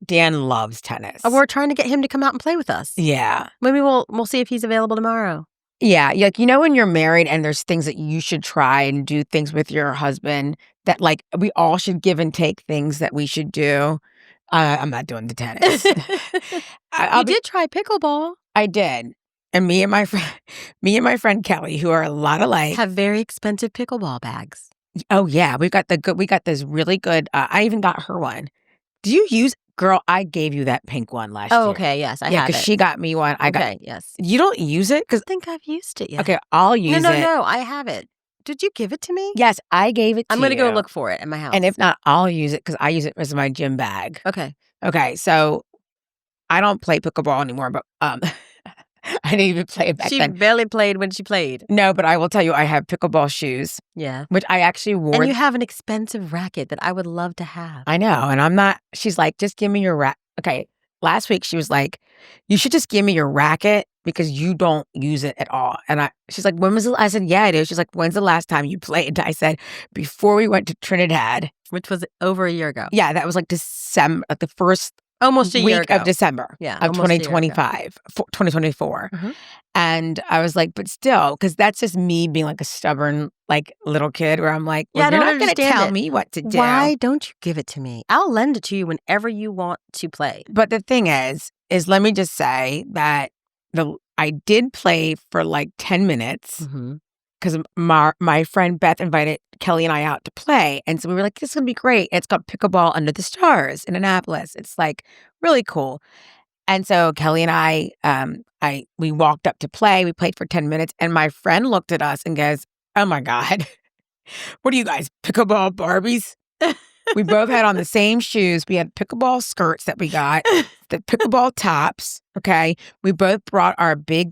Dan loves tennis. We're trying to get him to come out and play with us. Yeah. Maybe we'll see if he's available tomorrow. Yeah, like, when you're married and there's things that you should try and do things with your husband that, like, we all should give and take things that we should do. I'm not doing the tennis. You did try pickleball. I did. And me and my friend Kelly, who are a lot alike, Have very expensive pickleball bags. Oh yeah, we got this really good. I even got her one. Do you use? Girl, I gave you that pink one last year. Oh, okay. Yes, I Yeah, have because it. she got me one. Yes. You don't use it I because think I've used it yet. okay, I'll use it. No, I have it. Did you give it to me? Yes, I gave it to you. I'm going to go look for it at my house. And if not, I'll use it because I use it as my gym bag. Okay. Okay, so I don't play pickleball anymore, but I didn't even play it back She then. barely played when she played. No, but I will tell you, I have pickleball shoes. Yeah. Which I actually wore. And you have an expensive racket that I would love to have. I know, and I'm not. She's like, just give me your racket. Okay, last week she was like, you should just give me your racket because you don't use it at all. And she's like, when was I said, yeah, I do. She's like, when's the last time you played? I said, before we went to Trinidad. Which was over a year ago. Yeah, that was like December, like the first almost a year week ago. of December of 2025, 2024. Mm-hmm. And I was like, but still, because that's just me being like a stubborn, like little kid where I'm like, well, yeah, you're not going to tell me what to do. Why don't you give it to me? I'll lend it to you whenever you want to play. But the thing is let me just say that I did play for like 10 minutes because my friend Beth invited Kelly and I out to play. And so we were like, this is going to be great. It's got Pickleball Under the Stars in Annapolis. It's like really cool. And so Kelly and we walked up to play. We played for 10 minutes. And my friend looked at us and goes, oh my God, what are you guys, pickleball Barbies? We both had on the same shoes. We had pickleball skirts that we got, the pickleball tops. Okay. We both brought our big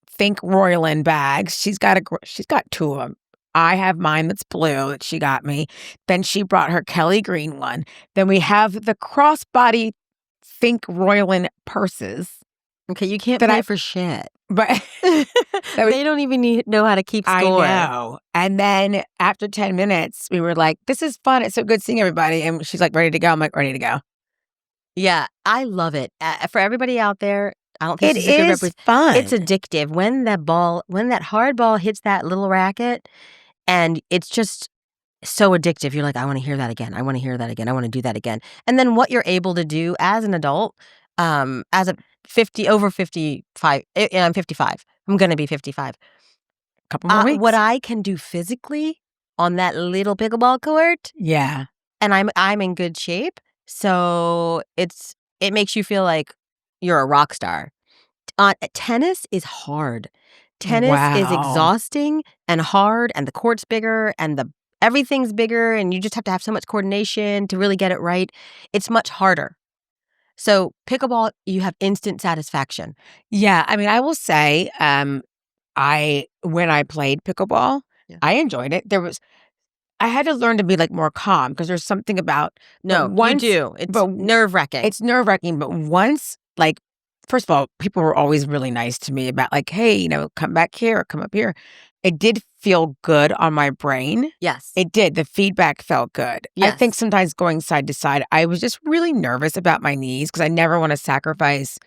Think Royland bags. She's got two of them. I have mine that's blue that she got me. Then she brought her Kelly green one. Then we have the crossbody Think Royland purses. Okay, you can't play for shit. But they don't even know how to keep score. I know. And then after 10 minutes, we were like, this is fun. It's so good seeing everybody. And she's like, ready to go. I'm like, ready to go. Yeah, I love it. For everybody out there, I don't think it is fun. It's addictive. When that hard ball hits that little racket, and it's just so addictive. You're like, I want to hear that again. I want to hear that again. I want to do that again. And then what you're able to do as an adult, as a over 55, and I'm 55. I'm going to be 55. Couple more weeks. What I can do physically on that little pickleball court. Yeah. And I'm in good shape. So it's it makes you feel like you're a rock star. Tennis is hard. Tennis is Wow. exhausting and hard, and the court's bigger, and everything's bigger, and you just have to have so much coordination to really get it right. It's much harder. So pickleball, you have instant satisfaction. Yeah, I mean, I will say, when I played pickleball, Yeah. I enjoyed it. I had to learn to be, like, more calm because there's something about You do. It's nerve-wracking. It's nerve-wracking, but once, like, first of all, people were always really nice to me about, like, "Hey, come back here or come up here." It did feel good on my brain. Yes. It did. The feedback felt good. I think Yes. sometimes going side to side, I was just really nervous about my knees because I never wanna sacrifice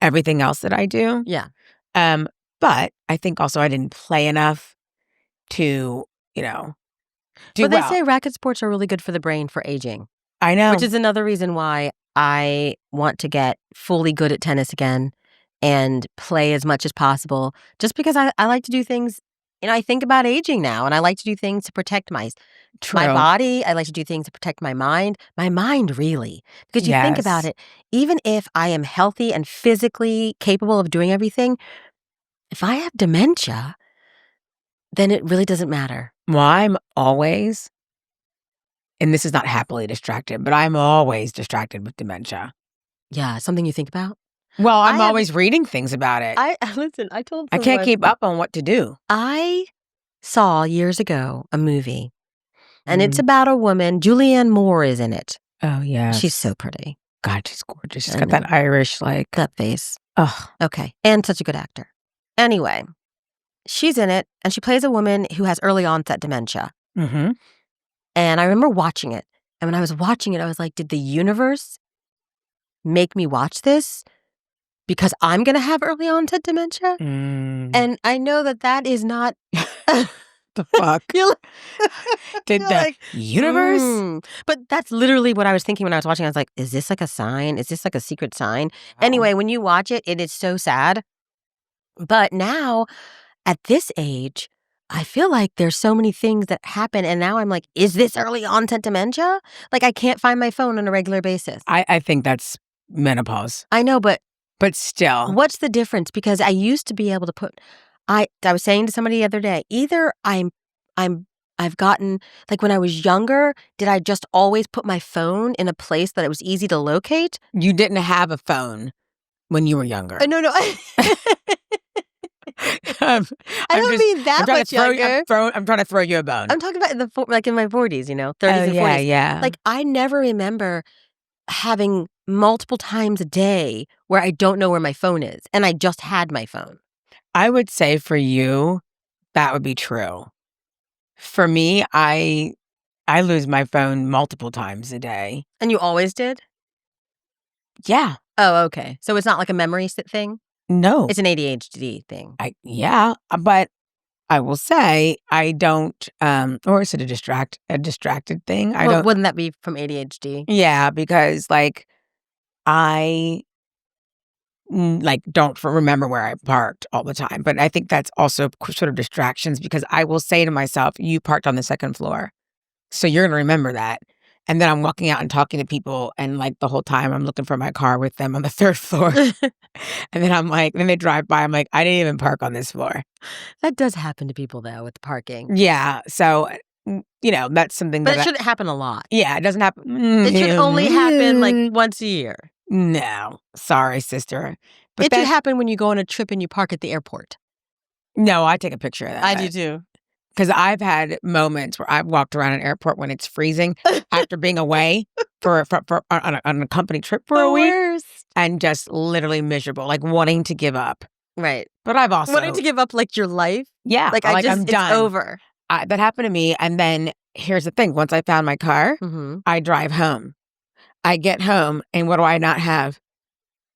everything else that I do. Yeah. But I think also I didn't play enough to, do But they well. say racket sports are really good for the brain for aging, I know. which is another reason why I want to get fully good at tennis again and play as much as possible, just because I like to do things. I think about aging now, and I like to do things to protect my body. I like to do things to protect my mind. My mind, really. Because you think about Yes. it, even if I am healthy and physically capable of doing everything, if I have dementia, then it really doesn't matter. Well, I'm always, and this is not happily distracted, but I'm always distracted with dementia. Yeah, something you think about? Well, I I'm have- always reading things about it. Listen, I told I can't someone- keep up on what to do. I saw years ago a movie, and it's Mm. about a woman. Julianne Moore is in it. Oh, yeah. She's so pretty. God, she's gorgeous. She's I got know. that Irish, like, That face. ugh. Okay. And such a good actor. Anyway, she's in it, and she plays a woman who has early onset dementia. Mm-hmm. And I remember watching it. And when I was watching it, I was like, did the universe make me watch this because I'm going to have early onset dementia? And I know that is not... The fuck? Did You're the like, universe? But that's literally what I was thinking when I was watching. I was like, is this like a sign? Is this like a secret sign? Anyway, when you watch it, it is so sad. But now, at this age, I feel like there's so many things that happen. And now I'm like, is this early onset dementia? Like, I can't find my phone on a regular basis. I think that's menopause. I know, but Still. what's the difference? Because I used to be able to put... I was saying to somebody the other day, either I've gotten, like when I was younger, did I just always put my phone in a place that it was easy to locate? You didn't have a phone when you were younger. No. I I don't mean that much younger. I'm trying to throw you a bone. I'm talking about in my 40s, 30s and 40s. Yeah. Like, I never remember having multiple times a day where I don't know where my phone is, and I just had my phone. I would say for you, that would be true. For me, I lose my phone multiple times a day. And you always did? Yeah. Oh, okay. So it's not like a memory thing? No. It's an ADHD thing. But I will say I don't, or is it a distracted thing? Wouldn't that be from ADHD? Yeah, because like I don't remember where I parked all the time. But I think that's also sort of distractions because I will say to myself, you parked on the second floor. So you're going to remember that. And then I'm walking out and talking to people and like the whole time I'm looking for my car with them on the third floor. And then I'm like, then they drive by. I'm like, I didn't even park on this floor. That does happen to people though with parking. Yeah. So, that's something But it shouldn't happen a lot. Yeah, it doesn't happen. It should only happen like once a year. No. Sorry, sister. But it should happen when you go on a trip and you park at the airport. No, I take a picture of that. I do too. Because I've had moments where I've walked around an airport when it's freezing after being away on a company trip for a week and just literally miserable, like wanting to give up. Right. But I've also wanting to give up like your life. Yeah. Like I'm done. It's over. That happened to me. And then here's the thing. Once I found my car, I drive home. I get home and what do I not have?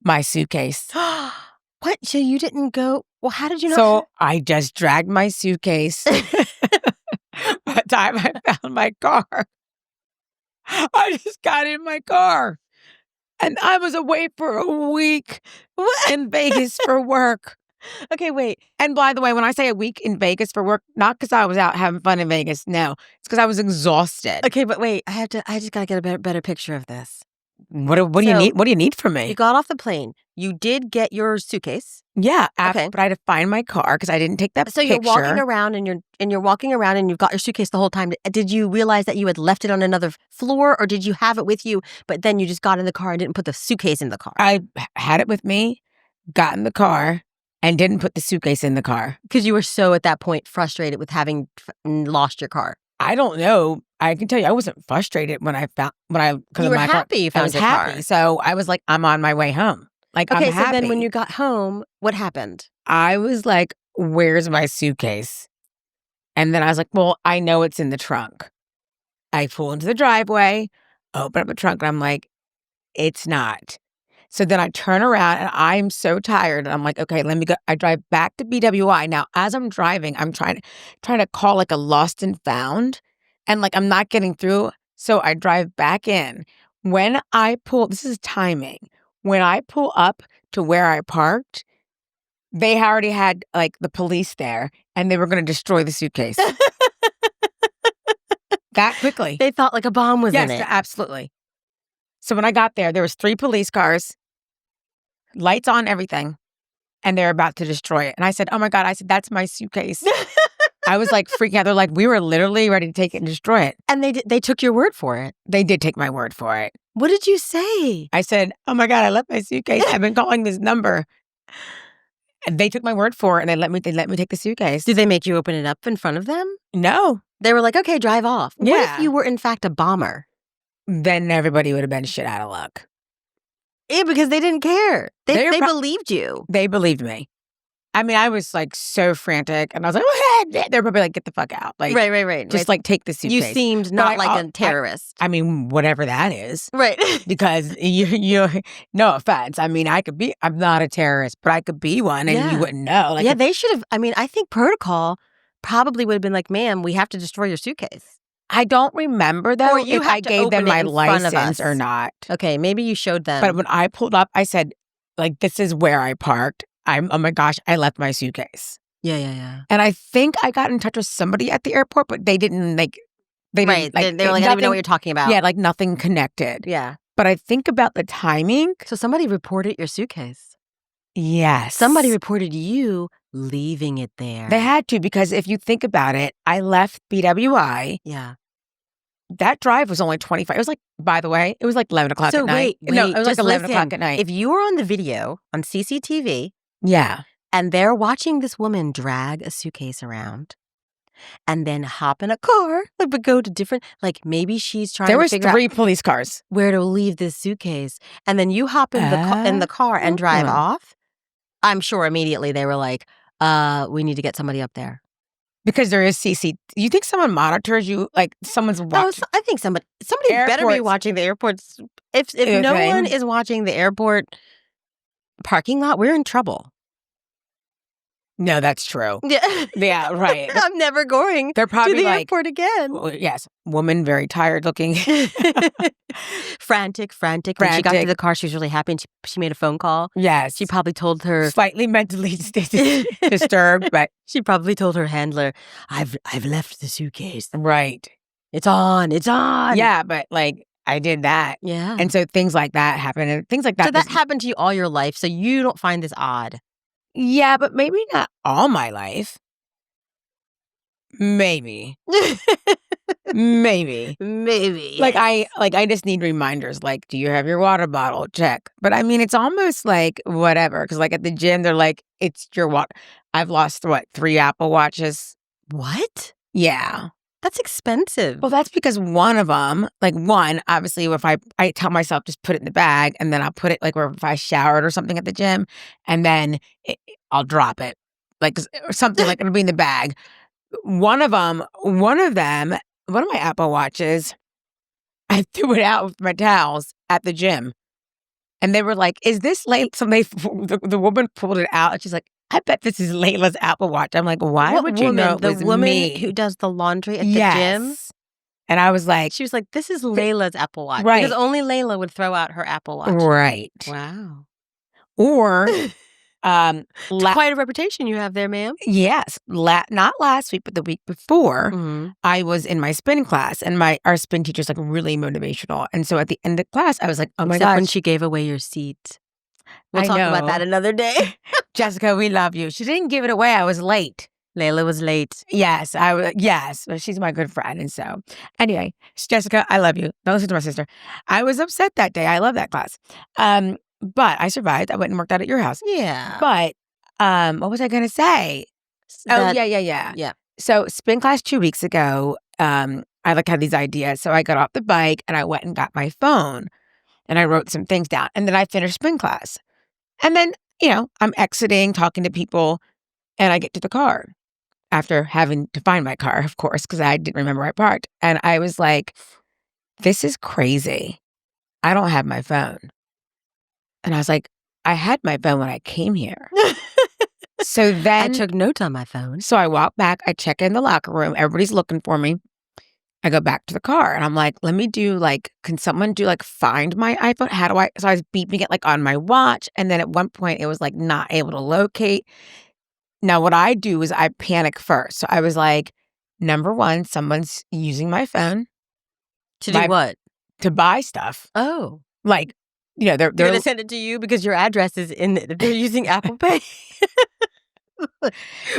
My suitcase. What? So you didn't go? Well, how did you know? So I just dragged my suitcase. By the time I found my car, I just got in my car. And I was away for a week in Vegas for work. Okay, wait. And by the way, when I say a week in Vegas for work, not because I was out having fun in Vegas. No, it's because I was exhausted. Okay, but wait. I just got to get a better picture of this. What do you So, need? What do you need from You me? got off the plane. You did get your suitcase. Yeah, Okay. but I had to find my car because I didn't take that So you're walking picture. around and you're walking around and you've got your suitcase the whole time. Did you realize that you had left it on another floor, or did you have it with you, but then you just got in the car and didn't put the suitcase in the car? I had it with me, got in the car, and didn't put the suitcase in the car. Because you were so at that point frustrated with having lost your car. I don't know. I can tell you, I wasn't frustrated because You were happy you I found was your happy. car. So I was like, I'm on my way home. Like, Okay, I'm so happy. then when you got home, what happened? I was like, where's my suitcase? And then I was like, well, I know it's in the trunk. I pull into the driveway, open up the trunk, and I'm like, it's not. So then I turn around and I'm so tired. And I'm like, okay, let me go. I drive back to BWI. Now, as I'm driving, I'm trying to call like a lost and found. And like, I'm not getting through. So I drive back in. When I pull, this is timing. When I pull up to where I parked, they already had like the police there and they were going to destroy the suitcase. That quickly. They thought like a bomb was in it. Yes, absolutely. So when I got there was 3 police cars, lights on, everything, and they're about to destroy it. And I said, oh my God, that's my suitcase. I was like freaking out. They're like, we were literally ready to take it and destroy it. And they took your word for it. They did take my word for it. What did you say? I said, oh my God, I left my suitcase. I've been calling this number. And they took my word for it and they let me take the suitcase. Did they make you open it up in front of them? No. They were like, okay, drive off. What Yeah. if you were in fact a bomber? Then everybody would have been shit out of luck. Yeah, because they didn't care. They They were believed you. They believed me. I mean, I was like so frantic and I was like, what? They're probably like, get the fuck out. Like, Right. just like take the suitcase. You seemed not like a terrorist. I mean, whatever that is. Right. Because you no offense. I mean, I'm not a terrorist, but I could be one and you wouldn't know. Like, yeah, they should have. I mean, I think protocol probably would have been like, ma'am, we have to destroy your suitcase. I don't remember though if I gave them my license or not. Okay, maybe you showed them. But when I pulled up, I said, like, this is where I parked. Oh my gosh, I left my suitcase. Yeah. And I think I got in touch with somebody at the airport, but they didn't like. They were like, I don't even know what you're talking about. Yeah, like nothing connected. Yeah. But I think about the timing. So somebody reported your suitcase. Yes. Somebody reported you leaving it there. They had to, because if you think about it, I left BWI. Yeah. That drive was only 25. It was like, by the way, it was like 11 o'clock at night. Wait, No, it was like just 11 o'clock listen. at night. If you were on the video on CCTV Yeah. and they're watching this woman drag a suitcase around and then hop in a car, like, but go to different, like maybe she's trying There to was figure 3 out police cars. where to leave this suitcase, and then you hop in the car and drive off. I'm sure immediately they were like, we need to get somebody up there. Because there is You think someone monitors you? Like someone's watching? I think somebody better be watching the airports. If no one is watching the airport parking lot, we're in trouble. No, that's true. Yeah. Yeah, right. I'm never going They're probably to the like, airport again. well, yes, woman, very tired looking. Frantic. When she got to the car, she was really happy and she made a phone call. Yes. She probably told her... Slightly mentally disturbed, but... She probably told her handler, I've left the suitcase. Right. It's on. Yeah, but like, I did that. Yeah. And so things like that happen. And things like that... So that happened to you all your life, so you don't find this odd. Yeah, but maybe not all my life. Maybe. Maybe. Like I just need reminders. Like, do you have your water bottle? Check. But I mean, it's almost like whatever. Because like at the gym, they're like, it's your water. I've lost 3 Apple Watches. What? Yeah. That's expensive. Well, that's because one of them, obviously, if I tell myself just put it in the bag, and then I'll put it like where if I showered or something at the gym, and then I'll drop it, like or something like it'll be in the bag. One of my Apple Watches, I threw it out with my towels at the gym, and they were like, "Is this Layla?" The woman pulled it out, and she's like, I bet this is Layla's Apple Watch. I'm like, why would you know it was the woman me? Who does the laundry at the gym? And I was like... She was like, this is Layla's Apple Watch. Right. Because only Layla would throw out her Apple Watch. Right. Wow. Or Quite a reputation you have there, ma'am. Yes. Not last week, but the week before, Mm-hmm. I was in my spin class, and our spin teacher's like really motivational. And so at the end of class, I was like, oh my Except gosh. when she gave away your seat. We'll I talk about that know. another day. Jessica, we love you. She didn't give it away. I was late. Leyla was late. Yes, yes, but she's my good friend. And so anyway, Jessica, I love you. Don't listen to my sister. I was upset that day. I love that class. But I survived. I went and worked out at your house. Yeah. But what was I gonna say? Yeah. So spin class 2 weeks ago, I had these ideas. So I got off the bike and I went and got my phone and I wrote some things down. And then I finished spin class. And then, I'm exiting, talking to people, and I get to the car after having to find my car, of course, because I didn't remember where I parked. And I was like, this is crazy. I don't have my phone. And I was like, I had my phone when I came here. So then I took notes on my phone. So I walk back, I check in the locker room, everybody's looking for me. I go back to the car and I'm like, let me do can someone do find my iPhone? How do so I was beeping it on my watch. And then at one point it was not able to locate. Now what I do is I panic first. So I was like, number one, someone's using my phone. To do what? To buy stuff. Oh. They're going to send it to you because your address is in it. They're using Apple Pay.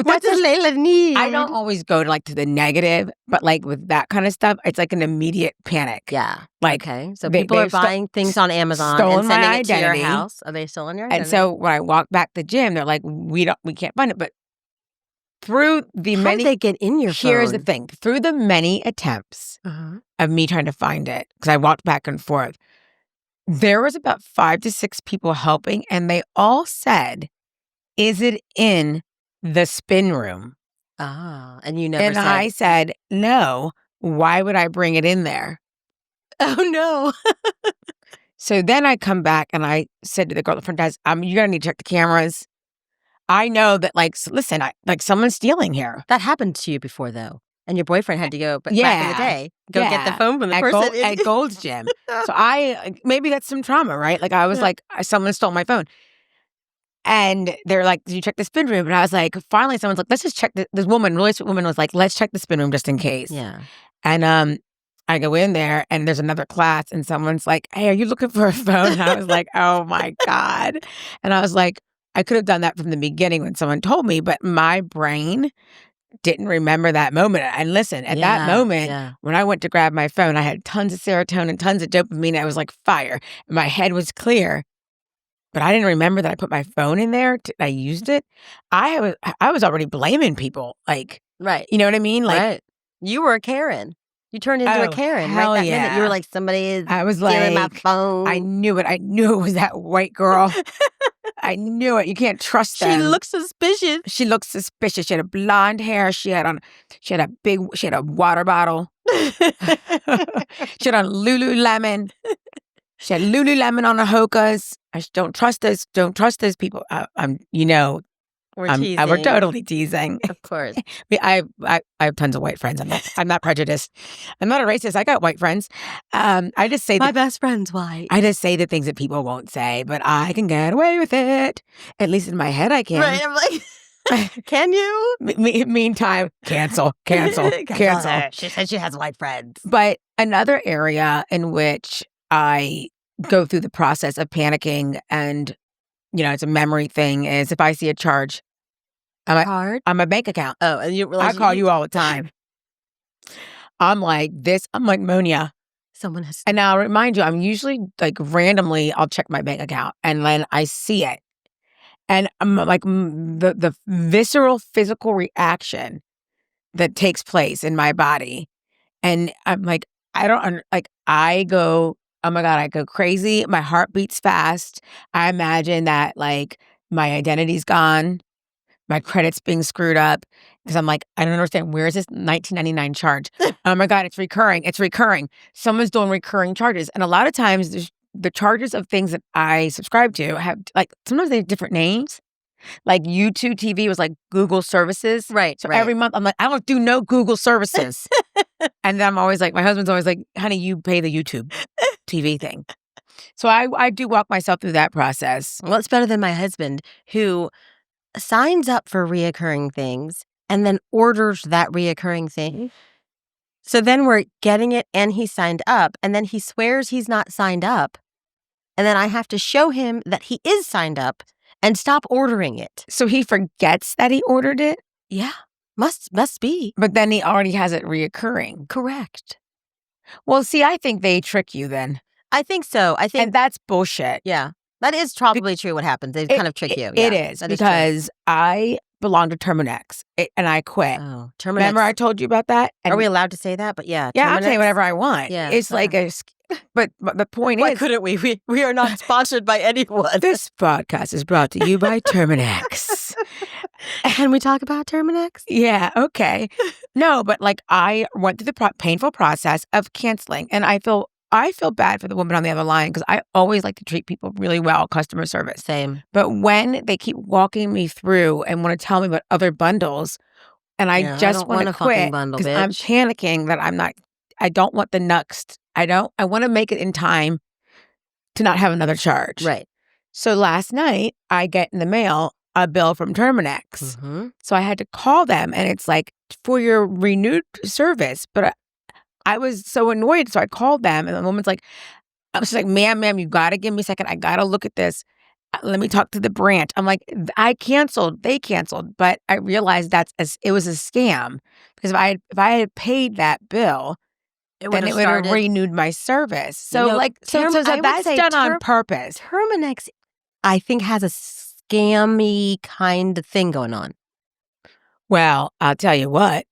What does Leyla need? I don't always go to the negative, but with that kind of stuff, it's an immediate panic. Yeah. Okay. So they, people are buying things on Amazon and sending it to your house. Are they still in your identity? And so when I walk back to the gym, they're like, we can't find it. But through the How many, did they get in your phone? Here's the thing: through the many attempts of me trying to find it, because I walked back and forth, there was about 5 to 6 people helping, and they all said, "Is it in the spin room?" Ah, and you never said. And I said, "No. Why would I bring it in there?" Oh no. So then I come back and I said to the girl at the front desk, "You're gonna need to check the cameras. I know that listen, someone's stealing here." That happened to you before though. And your boyfriend had to go back in the day, get the phone from the person at Gold's Gym. So maybe that's some trauma, right? I was someone stole my phone. And they're like, "Did you check the spin room?" And I was like, finally someone's like, "Let's just check this woman." Really sweet woman was like, "Let's check the spin room just in case." Yeah. And I go in there and there's another class and someone's like, "Hey, are you looking for a phone?" And I was like, oh my God. And I was like, I could have done that from the beginning when someone told me, but my brain didn't remember that moment. And listen, at that moment, when I went to grab my phone, I had tons of serotonin, tons of dopamine. I was like fire. My head was clear, but I didn't remember that I put my phone in there. I used it. I was already blaming people. Right. You know what I mean? Right. You were a Karen. You turned into a Karen right that minute. You were like, somebody is stealing my phone. I knew it. I knew it was that white girl. I knew it. You can't trust them. She looked suspicious. She looked suspicious. She had a blonde hair. She had a water bottle. She had on Lululemon. She had Lululemon on her hokas. I don't trust those people. We're totally teasing. Of course. I have tons of white friends. I'm not prejudiced. I'm not a racist. I got white friends. I just say my best friend's white. I just say the things that people won't say, but I can get away with it. At least in my head, I can. Right. I'm like, can you? Meantime, cancel. She said she has white friends. But another area in which I go through the process of panicking and, it's a memory thing, is if I see a charge on my bank account. Oh, and you realize I call you all the time. I'm like Monya. Someone has. And now I'll remind you, I'm usually randomly, I'll check my bank account and then I see it. And I'm like the visceral physical reaction that takes place in my body. And I'm like, I go, oh my God, I go crazy. My heart beats fast. I imagine that my identity's gone. My credit's being screwed up because I'm like, I don't understand. Where is this 1999 charge? Oh my God, it's recurring. Someone's doing recurring charges. And a lot of times the charges of things that I subscribe to have sometimes they have different names. YouTube TV was Google services. Right. So every month I'm like, I don't do no Google services. And then I'm always my husband's always like, honey, you pay the YouTube TV thing. So I do walk myself through that process. Well, it's better than my husband who signs up for reoccurring things and then orders that reoccurring thing. So then we're getting it and he signed up and then he swears he's not signed up. And then I have to show him that he is signed up and stop ordering it. So he forgets that he ordered it, Yeah, must be. but then he already has it reoccurring. Correct. Well, see, I think they trick you then. I think so. I think, And that's bullshit. yeah, that is probably true what happens. They kind of trick you. It Yeah, is, that is true. because I belong to Terminex and I quit. Oh, Remember I Terminex. told you about that? Are we allowed to say that? But yeah, Yeah, I'll say Terminex. whatever I want. Yeah, It's like but the point Why is, couldn't we? We are not sponsored by anyone. this podcast is brought to you by Terminex. Can we talk about Terminex? Yeah, okay. No, but like I went through the painful process of canceling, and I feel bad for the woman on the other line because I always like to treat people really well, customer service. Same. But when they keep walking me through and want to tell me about other bundles, and I Yeah, I just don't want want to a fucking quit bundle, because I'm bitch. panicking that I don't want the next. I want to make it in time to not have another charge. Right. So last night, I get in the mail a bill from Terminex. Mm-hmm. So I had to call them, and it's like, for your renewed service. But I was so annoyed, so I called them, and the woman's like, she's like, ma'am, you got to give me a second. I got to look at this. Let me talk to the branch. I'm like, I canceled. They canceled. But I realized it was a scam, because if I had paid that bill, then it would have renewed my service. So I would that's say done on purpose. Terminex, I think, has a scammy kind of thing going on. Well, I'll tell you what,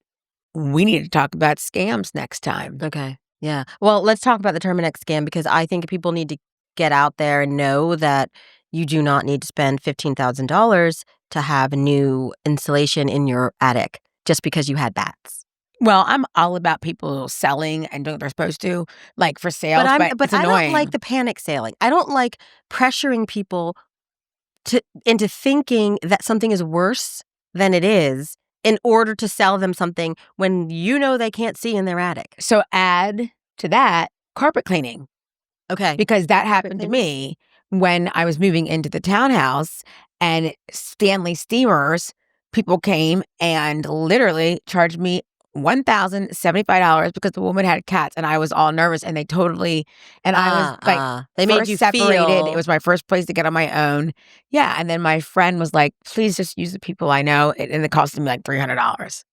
we need to talk about scams next time. Okay. Yeah. Well, let's talk about the Terminex scam, because I think people need to get out there and know that you do not need to spend $15,000 to have a new insulation in your attic just because you had bats. Well, I'm all about people selling and doing what they're supposed to, like for sales, but it's I annoying. don't like the panic selling. I don't like pressuring people into thinking that something is worse than it is in order to sell them something when you know they can't see in their attic. So add to that carpet cleaning. Okay. Because that happened to me when I was moving into the townhouse, and Stanley Steamers people came and literally charged me $1,075 because the woman had cats, and I was all nervous, and they totally, and I was like, they made you separated. feel. It was my first place to get on my own. Yeah. And then my friend was like, please just use the people I know. And it cost me like $300.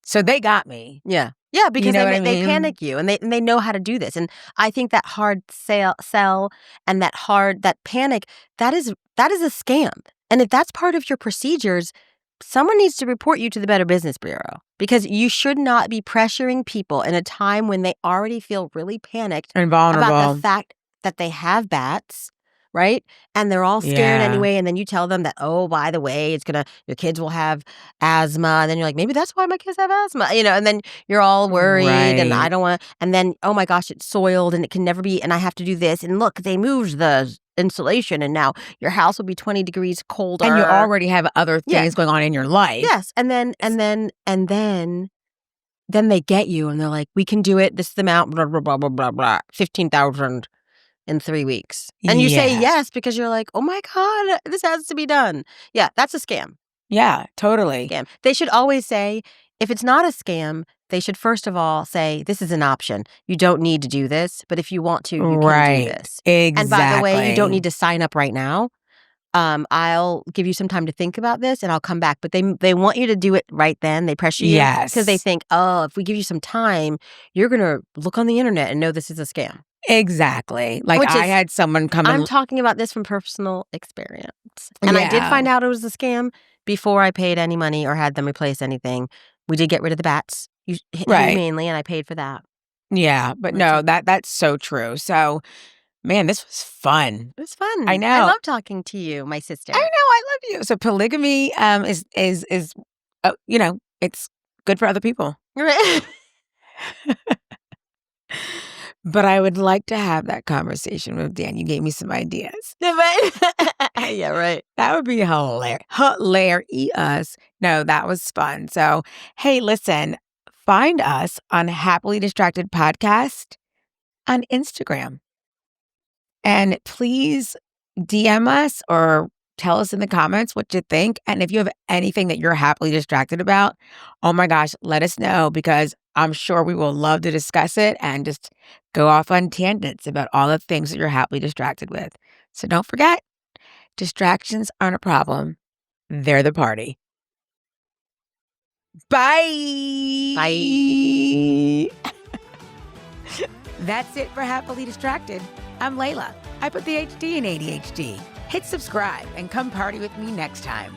So they got me. Yeah. Yeah, because You know what I they mean? panic you, and they know how to do this. And I think that hard sell and that panic, that is a scam. And if that's part of your procedures, someone needs to report you to the Better Business Bureau, because you should not be pressuring people in a time when they already feel really panicked And vulnerable. about the fact that they have bats, right? And they're all scared Yeah. anyway. And then you tell them that, oh, by the way, your kids will have asthma. And then you're like, maybe that's why my kids have asthma, and then you're all worried and I Right. don't want to. And then, oh my gosh, it's soiled and it can never be. And I have to do this. And look, they moved the insulation and now your house will be 20 degrees colder. And you already have other things going on in your life. Yes. And then they get you and they're like, we can do it. This is the amount, blah, blah, blah, blah, blah, blah, 15,000 in 3 weeks. And you say yes because you're like, oh my God, this has to be done. Yeah, that's a scam. Yeah, totally. Scam. They should always say, if it's not a scam, they should first of all say, this is an option. You don't need to do this, but if you want to, you can do this. Exactly. And by the way, you don't need to sign up right now. I'll give you some time to think about this and I'll come back. But they want you to do it right then. They pressure you. Yes. Because they think, oh, if we give you some time, you're going to look on the internet and know this is a scam. Exactly. Like I had someone come I'm talking about this from personal experience. And I did find out it was a scam before I paid any money or had them replace anything. We did get rid of the bats humanely, and I paid for that. Yeah, but no, that's so true. So, man, this was fun. It was fun. I know. I love talking to you, my sister. I know. I love you. So polygamy is it's good for other people. Right. But I would like to have that conversation with Dan. You gave me some ideas. Yeah, right. That would be hilarious. No, that was fun. So, hey, listen, find us on Happily Distracted Podcast on Instagram. And please DM us or tell us in the comments what you think. And if you have anything that you're happily distracted about, oh my gosh, let us know because I'm sure we will love to discuss it and just go off on tangents about all the things that you're happily distracted with. So don't forget, distractions aren't a problem. They're the party. Bye. Bye. That's it for Happily Distracted. I'm Leyla. I put the HD in ADHD. Hit subscribe and come party with me next time.